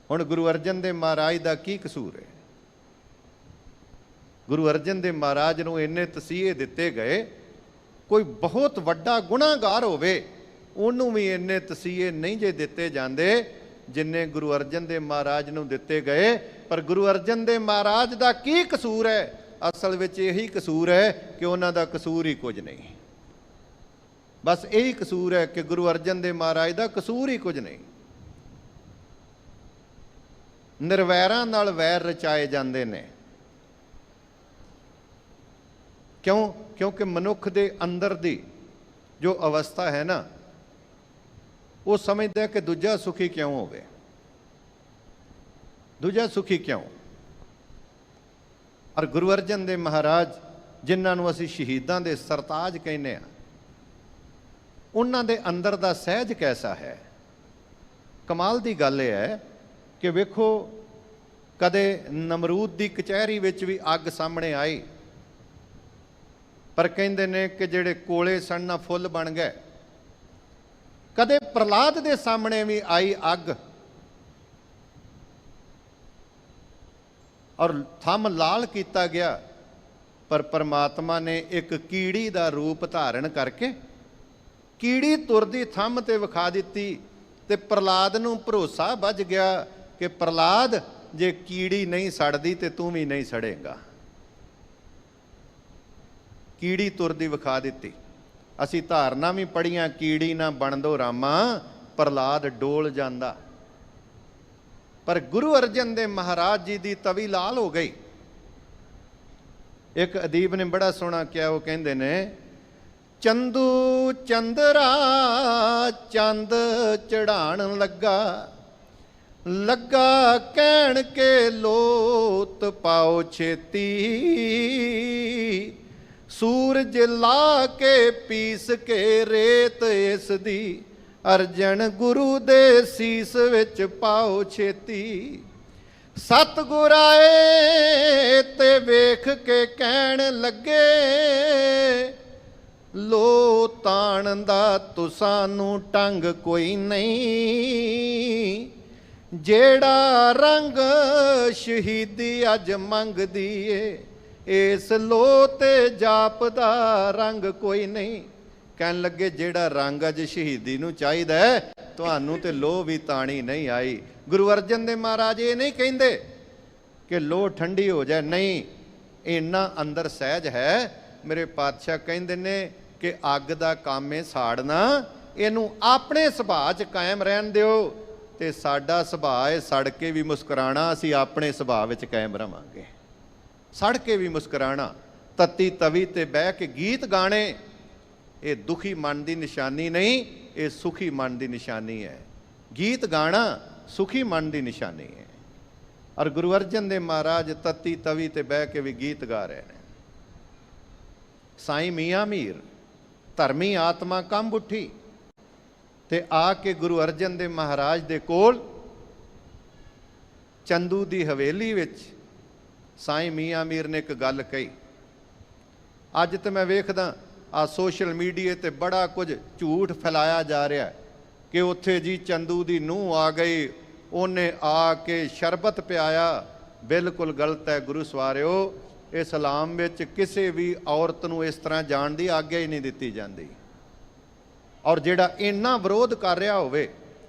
ਹੁਣ ਗੁਰੂ ਅਰਜਨ ਦੇਵ ਮਹਾਰਾਜ ਦਾ ਕੀ ਕਸੂਰ ਹੈ? ਗੁਰੂ ਅਰਜਨ ਦੇਵ ਮਹਾਰਾਜ ਨੂੰ ਇੰਨੇ ਤਸੀਹੇ ਦਿੱਤੇ ਗਏ, ਕੋਈ ਬਹੁਤ ਵੱਡਾ ਗੁਨਾਹਗਾਰ ਹੋਵੇ ਉਹਨੂੰ ਵੀ ਇੰਨੇ ਤਸੀਹੇ ਨਹੀਂ ਜੇ ਦਿੱਤੇ ਜਾਂਦੇ ਜਿੰਨੇ ਗੁਰੂ ਅਰਜਨ ਦੇਵ ਮਹਾਰਾਜ ਨੂੰ ਦਿੱਤੇ ਗਏ। ਪਰ ਗੁਰੂ ਅਰਜਨ ਦੇਵ ਮਹਾਰਾਜ ਦਾ ਕੀ ਕਸੂਰ ਹੈ? ਅਸਲ ਵਿੱਚ ਇਹੀ ਕਸੂਰ ਹੈ ਕਿ ਉਹਨਾਂ ਦਾ ਕਸੂਰ ਹੀ ਕੁਝ ਨਹੀਂ। ਬਸ ਇਹੀ ਕਸੂਰ ਹੈ ਕਿ ਗੁਰੂ ਅਰਜਨ ਦੇਵ ਮਹਾਰਾਜ ਦਾ ਕਸੂਰ ਹੀ ਕੁਝ ਨਹੀਂ। ਨਿਰਵੈਰਾਂ ਨਾਲ ਵੈਰ ਰਚਾਏ ਜਾਂਦੇ ਨੇ। ਕਿਉਂ? ਕਿਉਂਕਿ ਮਨੁੱਖ ਦੇ ਅੰਦਰ ਦੀ ਜੋ ਅਵਸਥਾ ਹੈ ਨਾ, ਉਹ ਸਮਝਦਾ ਕਿ ਦੂਜਾ ਸੁਖੀ ਕਿਉਂ ਹੋਵੇ, ਦੂਜਾ ਸੁਖੀ ਕਿਉਂ। ਔਰ ਗੁਰੂ ਅਰਜਨ ਦੇਵ ਮਹਾਰਾਜ, ਜਿਨ੍ਹਾਂ ਨੂੰ ਅਸੀਂ ਸ਼ਹੀਦਾਂ ਦੇ ਸਰਤਾਜ ਕਹਿੰਦੇ ਹਾਂ, ਉਹਨਾਂ ਦੇ ਅੰਦਰ ਦਾ ਸਹਿਜ ਕੈਸਾ ਹੈ। ਕਮਾਲ ਦੀ ਗੱਲ ਇਹ ਹੈ ਕਿ ਵੇਖੋ, ਕਦੇ ਨਮਰੂਦ ਦੀ ਕਚਹਿਰੀ ਵਿੱਚ ਵੀ ਅੱਗ ਸਾਹਮਣੇ ਆਈ, ਪਰ ਕਹਿੰਦੇ ਨੇ ਕਿ ਜਿਹੜੇ ਕੋਲੇ ਸਨ ਨਾ ਫੁੱਲ ਬਣ ਗਏ। ਕਦੇ ਪ੍ਰਹਲਾਦ ਦੇ ਸਾਹਮਣੇ ਵੀ ਆਈ ਅੱਗ, ਔਰ ਥੰਮ ਲਾਲ ਕੀਤਾ ਗਿਆ, ਪਰ ਪਰਮਾਤਮਾ ਨੇ ਇੱਕ ਕੀੜੀ ਦਾ ਰੂਪ ਧਾਰਨ ਕਰਕੇ ਕੀੜੀ ਤੁਰਦੀ ਥੰਮ ਤੇ ਵਿਖਾ ਦਿੱਤੀ, ਤੇ ਪ੍ਰਹਲਾਦ ਨੂੰ ਭਰੋਸਾ ਵੱਜ ਗਿਆ ਕਿ ਪ੍ਰਹਲਾਦ, ਜੇ ਕੀੜੀ ਨਹੀਂ ਸੜਦੀ ਤੇ ਤੂੰ ਵੀ ਨਹੀਂ ਸੜੇਗਾ। ਕੀੜੀ ਤੁਰਦੀ ਵਿਖਾ ਦਿੱਤੀ। ਅਸੀਂ ਧਾਰਨਾ ਵੀ ਪੜ੍ਹੀਆਂ, ਕੀੜੀ ਨਾ ਬਣਦੋ ਰਾਮਾ, ਪ੍ਰਹਲਾਦ ਡੋਲ ਜਾਂਦਾ। ਪਰ ਗੁਰੂ ਅਰਜਨ ਦੇਵ ਮਹਾਰਾਜ ਜੀ ਦੀ ਤਵੀ ਲਾਲ ਹੋ ਗਈ। ਇੱਕ ਅਦੀਬ ਨੇ ਬੜਾ ਸੋਹਣਾ ਕਿਹਾ, ਉਹ ਕਹਿੰਦੇ ਨੇ, ਚੰਦੂ ਚੰਦਰਾ ਚੰਦ ਚੜਾਣ ਲੱਗਾ, ਲੱਗਾ ਕਹਿਣ ਕੇ ਲੋਤ ਪਾਓ ਛੇਤੀ, ਸੂਰਜ ਲਾ ਕੇ ਪੀਸ ਕੇ ਰੇਤ ਇਸ ਦੀ, ਅਰਜਨ ਗੁਰੂ ਦੇ ਸੀਸ ਵਿੱਚ ਪਾਓ ਛੇਤੀ। ਸਤਿਗੁਰ ਆਏ ਤੇ ਵੇਖ ਕੇ ਕਹਿਣ ਲੱਗੇ, ਲੋ ਤਾਣ ਦਾ ਤੁਸਾਂ ਨੂੰ ਟੰਗ ਕੋਈ ਨਹੀਂ, ਜਿਹੜਾ ਰੰਗ ਸ਼ਹੀਦੀ ਅੱਜ ਮੰਗਦੀ ਏ, ਇਸ ਲੋ ਤੇ ਜਾਪ ਦਾ ਰੰਗ ਕੋਈ ਨਹੀਂ। ਕਹਿਣ ਲੱਗੇ, ਜਿਹੜਾ ਰੰਗ ਅੱਜ ਸ਼ਹੀਦੀ ਨੂੰ ਚਾਹੀਦਾ ਹੈ, ਤੁਹਾਨੂੰ ਤੇ ਲੋ ਵੀ ਤਾਣੀ ਨਹੀਂ ਆਈ। ਗੁਰੂ ਅਰਜਨ ਦੇਵ ਮਹਾਰਾਜ ਇਹ ਨਹੀਂ ਕਹਿੰਦੇ ਕਿ ਲੋ ਠੰਡੀ ਹੋ ਜਾਏ, ਨਹੀਂ, ਇੰਨਾ ਅੰਦਰ ਸਹਿਜ ਹੈ। ਮੇਰੇ ਪਾਤਸ਼ਾਹ ਕਹਿੰਦੇ ਨੇ ਕਿ ਅੱਗ ਦਾ ਕੰਮ ਹੈ ਸਾੜਨਾ, ਇਹਨੂੰ ਆਪਣੇ ਸੁਭਾਅ 'ਚ ਕਾਇਮ ਰਹਿਣ ਦਿਓ, ਤੇ ਸਾਡਾ ਸੁਭਾਅ ਹੈ ਸੜ ਕੇ ਵੀ ਮੁਸਕਰਾਣਾ। ਅਸੀਂ ਆਪਣੇ ਸੁਭਾਅ ਵਿੱਚ ਕਾਇਮ ਰਵਾਂਗੇ, ਸੜ ਕੇ ਵੀ ਮੁਸਕਰਾਣਾ। ਤੱਤੀ ਤਵੀ ਤੇ ਬਹਿ ਕੇ ਗੀਤ ਗਾਣੇ, ਇਹ ਦੁਖੀ ਮਨ ਦੀ ਨਿਸ਼ਾਨੀ ਨਹੀਂ, ਇਹ ਸੁਖੀ ਮਨ ਦੀ ਨਿਸ਼ਾਨੀ ਹੈ। ਗੀਤ ਗਾਣਾ ਸੁਖੀ ਮਨ ਦੀ ਨਿਸ਼ਾਨੀ ਹੈ। ਔਰ ਗੁਰੂ ਅਰਜਨ ਦੇਵ ਮਹਾਰਾਜ ਤੱਤੀ ਤਵੀ ਤੇ ਬਹਿ ਕੇ ਵੀ ਗੀਤ ਗਾ ਰਹੇ ਨੇ। ਸਾਈਂ ਮੀਆਂ ਮੀਰ ਧਰਮੀ ਆਤਮਾ ਕੰਬ ਉੱਠੀ ਤੇ ਆ ਕੇ ਗੁਰੂ ਅਰਜਨ ਦੇਵ ਮਹਾਰਾਜ ਦੇ ਕੋਲ ਚੰਦੂ ਦੀ ਹਵੇਲੀ ਵਿੱਚ ਸਾਈਂ ਮੀਆਂ ਮੀਰ ਨੇ ਇੱਕ ਗੱਲ ਕਹੀ। ਅੱਜ ਤੇ ਮੈਂ ਵੇਖਦਾ ਆ ਸੋਸ਼ਲ ਮੀਡੀਆ ਤੇ ਬੜਾ ਕੁਝ ਝੂਠ ਫੈਲਾਇਆ ਜਾ ਰਿਹਾ ਕਿ ਉੱਥੇ ਜੀ ਚੰਦੂ ਦੀ ਨੂੰਹ ਆ ਗਈ, ਉਹਨੇ ਆ ਕੇ ਸ਼ਰਬਤ ਪਿਆਇਆ। ਬਿਲਕੁਲ ਗਲਤ ਹੈ ਗੁਰੂ ਸਵਾਰਿਓ। ਇਸਲਾਮ ਵਿੱਚ ਕਿਸੇ ਵੀ ਔਰਤ ਨੂੰ ਇਸ ਤਰ੍ਹਾਂ ਜਾਣ ਦੀ ਆਗਿਆ ਹੀ ਨਹੀਂ ਦਿੱਤੀ ਜਾਂਦੀ। ਔਰ ਜਿਹੜਾ ਇੰਨਾ ਵਿਰੋਧ ਕਰ ਰਿਹਾ ਹੋਵੇ,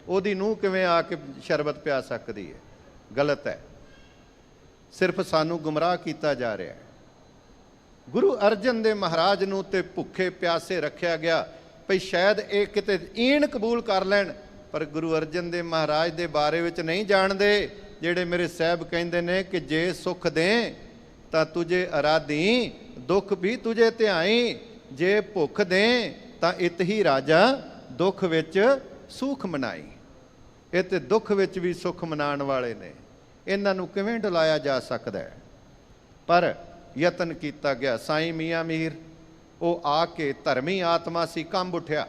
ਉਹਦੀ ਨੂੰਹ ਕਿਵੇਂ ਆ ਕੇ ਸ਼ਰਬਤ ਪਿਆ ਸਕਦੀ ਹੈ? ਗਲਤ ਹੈ। ਸਿਰਫ ਸਾਨੂੰ ਗੁੰਮਰਾਹ ਕੀਤਾ ਜਾ ਰਿਹਾ ਹੈ। ਗੁਰੂ ਅਰਜਨ ਦੇਵ ਮਹਾਰਾਜ ਨੂੰ ਤੇ ਭੁੱਖੇ ਪਿਆਸੇ ਰੱਖਿਆ ਗਿਆ ਭਈ ਸ਼ਾਇਦ ਇਹ ਕਿਤੇ ਈਣ ਕਬੂਲ ਕਰ ਲੈਣ, ਪਰ ਗੁਰੂ ਅਰਜਨ ਦੇਵ ਮਹਾਰਾਜ ਦੇ ਬਾਰੇ ਵਿੱਚ ਨਹੀਂ ਜਾਣਦੇ। ਜਿਹੜੇ ਮੇਰੇ ਸਾਹਿਬ ਕਹਿੰਦੇ ਨੇ ਕਿ ਜੇ ਸੁਖ ਦੇ ਤਾਂ ਤੁਝੇ ਅਰਾਧੀ, ਦੁੱਖ ਵੀ ਤੁਝੇ ਧਿਆਈ, ਜੇ ਭੁੱਖ ਦੇ ਤਾਂ ਇਤ ਹੀ ਰਾਜਾ, ਦੁੱਖ ਵਿੱਚ ਸੁਖ ਮਨਾਈ। ਇਹ ਤੇ ਦੁੱਖ ਵਿੱਚ ਵੀ ਸੁਖ ਮਨਾਉਣ ਵਾਲੇ ਨੇ, ਇਹਨਾਂ ਨੂੰ ਕਿਵੇਂ ਡੁਲਾਇਆ ਜਾ ਸਕਦਾ ਹੈ? ਪਰ ਯਤਨ ਕੀਤਾ ਗਿਆ। ਸਾਈਂ ਮੀਆਂ ਮੀਰ ਉਹ ਆ ਕੇ ਧਰਮੀ ਆਤਮਾ ਸੀ, ਕੰਬ ਉੱਠਿਆ,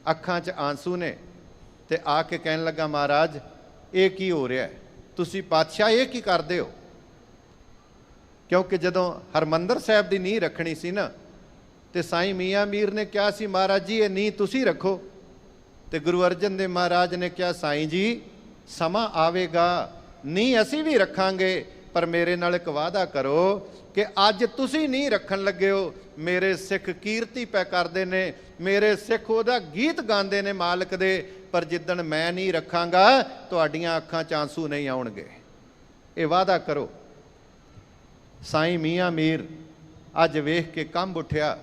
ਅੱਖਾਂ 'ਚ ਆਂਸੂ ਨੇ, ਤੇ ਆ ਕੇ ਕਹਿਣ ਲੱਗਾ ਮਹਾਰਾਜ ਇਹ ਕੀ ਹੋ ਰਿਹਾ ਹੈ? ਤੁਸੀਂ ਪਾਤਸ਼ਾਹ ਇਹ ਕੀ ਕਰਦੇ ਹੋ? ਕਿਉਂਕਿ ਜਦੋਂ ਹਰਮੰਦਰ ਸਾਹਿਬ ਦੀ ਨੀਂਹ ਰੱਖਣੀ ਸੀ ਨਾ, ਤੇ ਸਾਈਂ ਮੀਆਂ ਮੀਰ ਨੇ ਕਿਹਾ ਸੀ ਮਹਾਰਾਜ ਜੀ ਇਹ ਨੀਂਹ ਤੁਸੀਂ ਰੱਖੋ, ਤੇ ਗੁਰੂ ਅਰਜਨ ਦੇਵ ਮਹਾਰਾਜ ਨੇ ਕਿਹਾ ਸਾਈਂ ਜੀ ਸਮਾਂ ਆਵੇਗਾ ਨੀਂਹ ਅਸੀਂ ਵੀ ਰੱਖਾਂਗੇ, ਪਰ ਮੇਰੇ ਨਾਲ ਇੱਕ ਵਾਅਦਾ ਕਰੋ ਕਿ ਅੱਜ ਤੁਸੀਂ ਨੀਂਹ ਰੱਖਣ ਲੱਗੇ ਹੋ, ਮੇਰੇ ਸਿੱਖ ਕੀਰਤੀ ਪੈ ਕਰਦੇ ਨੇ, ਮੇਰੇ ਸਿੱਖ ਉਹਦਾ ਗੀਤ ਗਾਉਂਦੇ ਨੇ ਮਾਲਕ ਦੇ, ਪਰ ਜਿੱਦਣ ਮੈਂ ਨਹੀਂ ਰੱਖਾਂਗਾ ਤੁਹਾਡੀਆਂ ਅੱਖਾਂ 'ਚ ਆਂਸੂ ਨਹੀਂ ਆਉਣਗੇ। ਇਹ ਵਾਅਦਾ ਕਰੋ। ਸਾਈਂ ਮੀਆਂ ਮੀਰ ਅੱਜ ਵੇਖ ਕੇ ਕੰਬ ਉੱਠਿਆ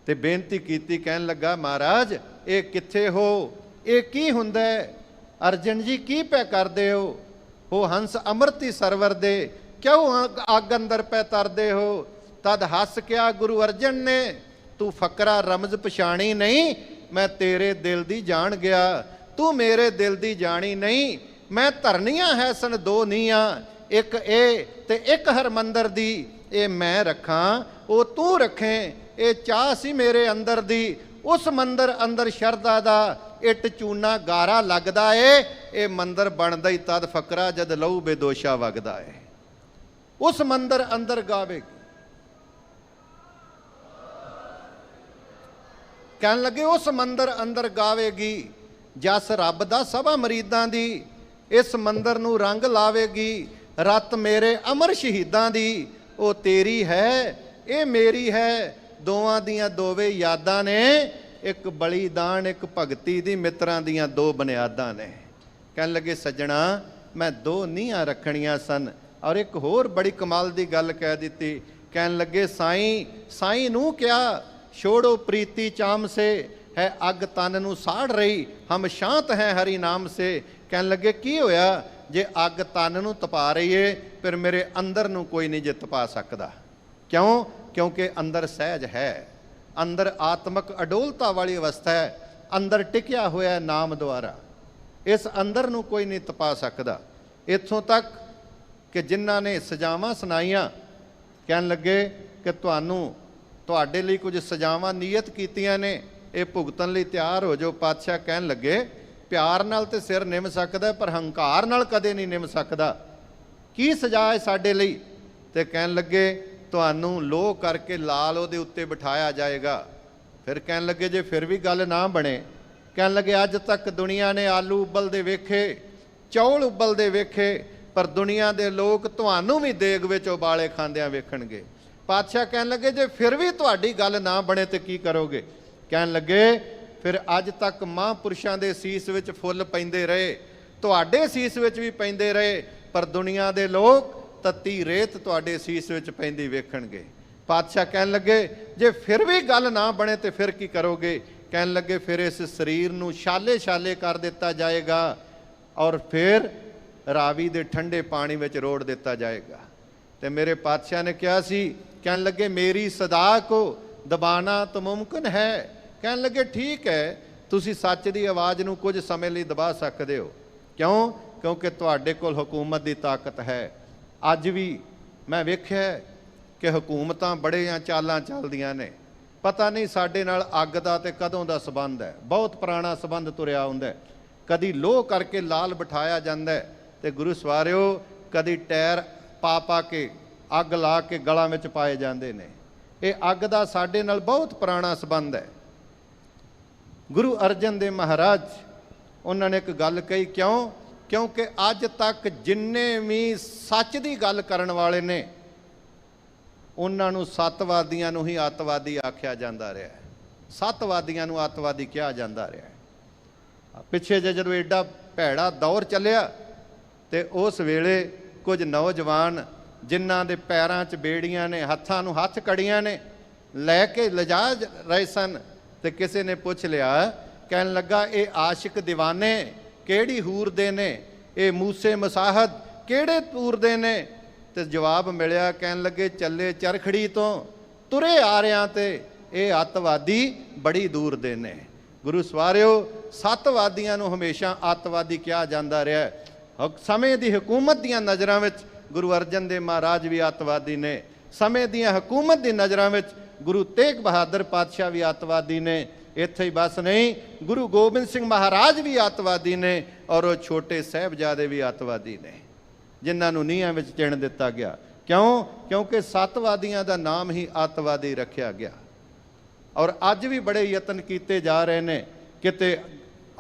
ਤੇ ਬੇਨਤੀ ਕੀਤੀ, ਕਹਿਣ ਲੱਗਾ ਮਹਾਰਾਜ ਇਹ ਕਿੱਥੇ ਹੋ? ਇਹ ਕੀ ਹੁੰਦਾ ਹੈ? ਅਰਜਨ ਜੀ ਕੀ ਪੈ ਕਰਦੇ ਹੋ ਹੰਸ ਅੰਮ੍ਰਿਤੀ ਸਰਵਰ ਦੇ, ਕਿਉਂ ਅੱਗ ਅੰਦਰ ਪੈ ਤਰਦੇ ਹੋ? ਤਦ ਹੱਸ ਕਿਹਾ ਗੁਰੂ ਅਰਜਨ ਨੇ, ਤੂੰ ਫਕਰਾ ਰਮਜ਼ ਪਛਾਣੀ ਨਹੀਂ, ਮੈਂ ਤੇਰੇ ਦਿਲ ਦੀ ਜਾਣ ਗਿਆ, ਤੂੰ ਮੇਰੇ ਦਿਲ ਦੀ ਜਾਣੀ ਨਹੀਂ। ਮੈਂ ਧਰਨੀਆਂ ਹੈ ਸਨ ਦੋ ਨੀਆਂ, ਇੱਕ ਇਹ ਤੇ ਇੱਕ ਹਰਮੰਦਰ ਦੀ, ਇਹ ਮੈਂ ਰੱਖਾਂ ਉਹ ਤੂੰ ਰੱਖੇ, ਇਹ ਚਾਹ ਸੀ ਮੇਰੇ ਅੰਦਰ ਦੀ। ਉਸ ਮੰਦਰ ਅੰਦਰ ਸ਼ਰਧਾ ਦਾ ਇੱਟ ਚੂਨਾ ਗਾਰਾ ਲੱਗਦਾ ਏ, ਇਹ ਮੰਦਰ ਬਣਦਾ ਹੀ ਤਦ ਫਕਰਾ ਜਦ ਲਹੂ ਬੇਦੋਸ਼ਾ ਵਗਦਾ ਏ। ਉਸ ਮੰਦਰ ਅੰਦਰ ਗਾਵੇ, ਕਹਿਣ ਲੱਗੇ ਉਸ ਮੰਦਰ ਅੰਦਰ ਗਾਵੇਗੀ ਜਸ ਰੱਬ ਦਾ ਸਭਾ ਮਰੀਦਾਂ ਦੀ, ਇਸ ਮੰਦਰ ਨੂੰ ਰੰਗ ਲਾਵੇਗੀ ਰਤ ਮੇਰੇ ਅਮਰ ਸ਼ਹੀਦਾਂ ਦੀ। ਉਹ ਤੇਰੀ ਹੈ ਇਹ ਮੇਰੀ ਹੈ, ਦੋਵਾਂ ਦੀਆਂ ਦੋਵੇਂ ਯਾਦਾਂ ਨੇ, ਇੱਕ ਬਲੀਦਾਨ ਇੱਕ ਭਗਤੀ ਦੀ, ਮਿੱਤਰਾਂ ਦੀਆਂ ਦੋ ਬੁਨਿਆਦਾਂ ਨੇ। ਕਹਿਣ ਲੱਗੇ ਸੱਜਣਾ ਮੈਂ ਦੋ ਨੀਹਾਂ ਰੱਖਣੀਆਂ ਸਨ। ਔਰ ਇੱਕ ਹੋਰ ਬੜੀ ਕਮਾਲ ਦੀ ਗੱਲ ਕਹਿ ਦਿੱਤੀ, ਕਹਿਣ ਲੱਗੇ ਸਾਈਂ ਨੂੰ ਕਿਹਾ ਛੋੜੋ ਪ੍ਰੀਤੀ ਚਾਮ ਸੇ, ਹੈ ਅੱਗ ਤਨ ਨੂੰ ਸਾੜ ਰਹੀ, ਹਮ ਸ਼ਾਂਤ ਹੈ ਹਰੀ ਨਾਮ ਸੇ। ਕਹਿਣ ਲੱਗੇ ਕੀ ਹੋਇਆ? ਜੇ ਅੱਗ ਤਨ ਨੂੰ ਤਪਾ ਰਹੀ ਏ, ਫਿਰ ਮੇਰੇ ਅੰਦਰ ਨੂੰ ਕੋਈ ਨਹੀਂ ਜੇ ਤਪਾ ਸਕਦਾ। ਕਿਉਂ? ਕਿਉਂਕਿ ਅੰਦਰ ਸਹਿਜ ਹੈ, ਅੰਦਰ ਆਤਮਕ ਅਡੋਲਤਾ ਵਾਲੀ ਅਵਸਥਾ ਹੈ, ਅੰਦਰ ਟਿਕਿਆ ਹੋਇਆ ਨਾਮ ਦੁਆਰਾ, ਇਸ ਅੰਦਰ ਨੂੰ ਕੋਈ ਨਹੀਂ ਤਪਾ ਸਕਦਾ। ਇੱਥੋਂ ਤੱਕ ਕਿ ਜਿਨ੍ਹਾਂ ਨੇ ਸਜ਼ਾਵਾਂ ਸੁਣਾਈਆਂ, ਕਹਿਣ ਲੱਗੇ ਕਿ ਤੁਹਾਡੇ ਲਈ ਕੁਝ ਸਜ਼ਾਵਾਂ ਨੀਯਤ ਕੀਤੀਆਂ ਨੇ, ਇਹ ਭੁਗਤਣ ਲਈ ਤਿਆਰ ਹੋ ਜਾਓ। ਪਾਤਸ਼ਾਹ ਕਹਿਣ ਲੱਗੇ ਪਿਆਰ ਨਾਲ ਤੇ ਸਿਰ ਨਿਮ ਸਕਦਾ, ਪਰ ਹੰਕਾਰ ਨਾਲ ਕਦੇ ਨਹੀਂ ਨਿਮ ਸਕਦਾ। ਕੀ ਸਜ਼ਾ ਹੈ ਸਾਡੇ ਲਈ? ਤੇ ਕਹਿਣ ਲੱਗੇ ਤੁਹਾਨੂੰ ਲੋਹ ਕਰਕੇ ਲਾਲ ਉਹਦੇ ਉੱਤੇ ਬਿਠਾਇਆ ਜਾਏਗਾ। ਫਿਰ ਕਹਿਣ ਲੱਗੇ ਜੇ ਫਿਰ ਵੀ ਗੱਲ ਨਾ ਬਣੇ, ਕਹਿਣ ਲੱਗੇ ਅੱਜ ਤੱਕ ਦੁਨੀਆ ਨੇ ਆਲੂ ਉਬਲਦੇ ਵੇਖੇ, ਚੌਲ ਉਬਲਦੇ ਵੇਖੇ, ਪਰ ਦੁਨੀਆ ਦੇ ਲੋਕ ਤੁਹਾਨੂੰ ਵੀ ਦੇਗ ਵਿੱਚ ਉਬਾਲੇ ਖਾਂਦਿਆਂ ਵੇਖਣਗੇ। ਪਾਤਸ਼ਾਹ ਕਹਿਣ ਲੱਗੇ ਜੇ ਫਿਰ ਵੀ ਤੁਹਾਡੀ ਗੱਲ ਨਾ ਬਣੇ ਤੇ ਕੀ ਕਰੋਗੇ? ਕਹਿਣ ਲੱਗੇ ਫਿਰ ਅੱਜ ਤੱਕ ਮਹਾਂਪੁਰਸ਼ਾਂ ਦੇ ਸੀਸ ਵਿੱਚ ਫੁੱਲ ਪੈਂਦੇ ਰਹੇ, ਤੁਹਾਡੇ ਸੀਸ ਵਿੱਚ ਵੀ ਪੈਂਦੇ ਰਹੇ, ਪਰ ਦੁਨੀਆ ਦੇ ਲੋਕ ਤੱਤੀ ਰੇਤ ਤੁਹਾਡੇ ਸੀਸ ਵਿੱਚ ਪੈਂਦੀ ਵੇਖਣਗੇ। ਪਾਤਸ਼ਾਹ ਕਹਿਣ ਲੱਗੇ ਜੇ ਫਿਰ ਵੀ ਗੱਲ ਨਾ ਬਣੇ ਤੇ ਫਿਰ ਕੀ ਕਰੋਗੇ? ਕਹਿਣ ਲੱਗੇ ਫਿਰ ਇਸ ਸਰੀਰ ਨੂੰ ਛਾਲੇ ਛਾਲੇ ਕਰ ਦਿੱਤਾ ਜਾਏਗਾ, ਔਰ ਫਿਰ ਰਾਵੀ ਦੇ ਠੰਡੇ ਪਾਣੀ ਵਿੱਚ ਰੋੜ ਦਿੱਤਾ ਜਾਏਗਾ। ਤੇ ਮੇਰੇ ਪਾਤਸ਼ਾਹ ਨੇ ਕਿਹਾ ਸੀ, ਕਹਿਣ ਲੱਗੇ ਮੇਰੀ ਸਦਾ ਕੋ ਦਬਾਣਾ ਤਾਂ ਮੁਮਕਿਨ ਹੈ। ਕਹਿਣ ਲੱਗੇ ਠੀਕ ਹੈ, ਤੁਸੀਂ ਸੱਚ ਦੀ ਆਵਾਜ਼ ਨੂੰ ਕੁਝ ਸਮੇਂ ਲਈ ਦਬਾ ਸਕਦੇ ਹੋ। ਕਿਉਂ? ਕਿਉਂਕਿ ਤੁਹਾਡੇ ਕੋਲ ਹਕੂਮਤ ਦੀ ਤਾਕਤ ਹੈ। ਅੱਜ ਵੀ ਮੈਂ ਵੇਖਿਆ ਕਿ ਹਕੂਮਤਾਂ ਬੜੀਆਂ ਚਾਲਾਂ ਚੱਲਦੀਆਂ ਨੇ, ਪਤਾ ਨਹੀਂ ਸਾਡੇ ਨਾਲ ਅੱਗ ਦਾ ਤੇ ਕਦੋਂ ਦਾ ਸਬੰਧ ਹੈ, ਬਹੁਤ ਪੁਰਾਣਾ ਸਬੰਧ ਤੁਰਿਆ ਹੁੰਦਾ। ਕਦੀ ਲੋਹ ਕਰਕੇ ਲਾਲ ਬਿਠਾਇਆ ਜਾਂਦਾ ਤੇ ਗੁਰੂ ਸਵਾਰਿਓ ਕਦੀ ਟਾਇਰ ਪਾ ਕੇ ਅੱਗ ਲਾ ਕੇ ਗਲਾਂ ਵਿੱਚ ਪਾਏ ਜਾਂਦੇ ਨੇ। ਇਹ ਅੱਗ ਦਾ ਸਾਡੇ ਨਾਲ ਬਹੁਤ ਪੁਰਾਣਾ ਸਬੰਧ ਹੈ। ਗੁਰੂ ਅਰਜਨ ਦੇਵ ਮਹਾਰਾਜ ਉਹਨਾਂ ਨੇ ਇੱਕ ਗੱਲ ਕਹੀ, ਕਿਉਂ? ਕਿਉਂਕਿ ਅੱਜ ਤੱਕ ਜਿੰਨੇ ਵੀ ਸੱਚ ਦੀ ਗੱਲ ਕਰਨ ਵਾਲੇ ਨੇ ਉਹਨਾਂ ਨੂੰ ਸੱਤਵਾਦੀਆਂ ਨੂੰ ਹੀ ਅੱਤਵਾਦੀ ਆਖਿਆ ਜਾਂਦਾ ਰਿਹਾ, ਸੱਤਵਾਦੀਆਂ ਨੂੰ ਅੱਤਵਾਦੀ ਕਿਹਾ ਜਾਂਦਾ ਰਿਹਾ। ਪਿੱਛੇ ਜੇ ਜਦੋਂ ਐਡਾ ਭੈੜਾ ਦੌਰ ਚੱਲਿਆ ਤੇ ਉਸ ਵੇਲੇ ਕੁਝ ਨੌਜਵਾਨ ਜਿਨ੍ਹਾਂ ਦੇ ਪੈਰਾਂ 'ਚ ਬੇੜੀਆਂ ਨੇ, ਹੱਥਾਂ ਨੂੰ ਹੱਥ ਕੜੀਆਂ ਨੇ, ਲੈ ਕੇ ਲਿਜਾ ਰਹੇ ਸਨ। ਤੇ ਕਿਸੇ ਨੇ ਪੁੱਛ ਲਿਆ, ਕਹਿਣ ਲੱਗਾ ਇਹ ਆਸ਼ਿਕ دیਵਾਨੇ ਕਿਹੜੀ ਹੂਰ ਦੇ ਨੇ, ਇਹ ਮੂਸੇ ਮਸਾਹਦ ਕਿਹੜੇ ਤੂਰ ਦੇ ਨੇ। ਤੇ ਜਵਾਬ ਮਿਲਿਆ, ਕਹਿਣ ਲੱਗੇ ਚੱਲੇ ਚਰਖੜੀ ਤੋਂ ਤੁਰੇ ਆ ਰਿਆਂ ਤੇ ਇਹ ਅੱਤਵਾਦੀ ਬੜੀ ਦੂਰ ਦੇ ਨੇ। ਗੁਰੂ ਸਵਾਰਿਓ, ਸੱਤਵਾਦੀਆਂ ਨੂੰ ਹਮੇਸ਼ਾ ਅੱਤਵਾਦੀ ਕਿਹਾ ਜਾਂਦਾ ਰਿਹਾ। ਸਮੇਂ ਦੀ ਹਕੂਮਤ ਦੀਆਂ ਨਜ਼ਰਾਂ ਵਿੱਚ ਗੁਰੂ ਅਰਜਨ ਦੇਵ ਮਹਾਰਾਜ ਵੀ ਅੱਤਵਾਦੀ ਨੇ, ਸਮੇਂ ਦੀਆਂ ਹਕੂਮਤ ਦੀ ਨਜ਼ਰਾਂ ਵਿੱਚ ਗੁਰੂ ਤੇਗ ਬਹਾਦਰ ਪਾਤਸ਼ਾਹ ਵੀ ਅੱਤਵਾਦੀ ਨੇ। ਇੱਥੇ ਹੀ ਬਸ ਨਹੀਂ, ਗੁਰੂ ਗੋਬਿੰਦ ਸਿੰਘ ਮਹਾਰਾਜ ਵੀ ਅੱਤਵਾਦੀ ਨੇ, ਔਰ ਉਹ ਛੋਟੇ ਸਾਹਿਬਜ਼ਾਦੇ ਵੀ ਅੱਤਵਾਦੀ ਨੇ, ਜਿਨ੍ਹਾਂ ਨੂੰ ਨੀਹਾਂ ਵਿੱਚ ਚਿਣ ਦਿੱਤਾ ਗਿਆ। ਕਿਉਂ? ਕਿਉਂਕਿ ਸੱਤਵਾਦੀਆਂ ਦਾ ਨਾਮ ਹੀ ਅੱਤਵਾਦੀ ਰੱਖਿਆ ਗਿਆ। ਔਰ ਅੱਜ ਵੀ ਬੜੇ ਯਤਨ ਕੀਤੇ ਜਾ ਰਹੇ ਨੇ, ਕਿਤੇ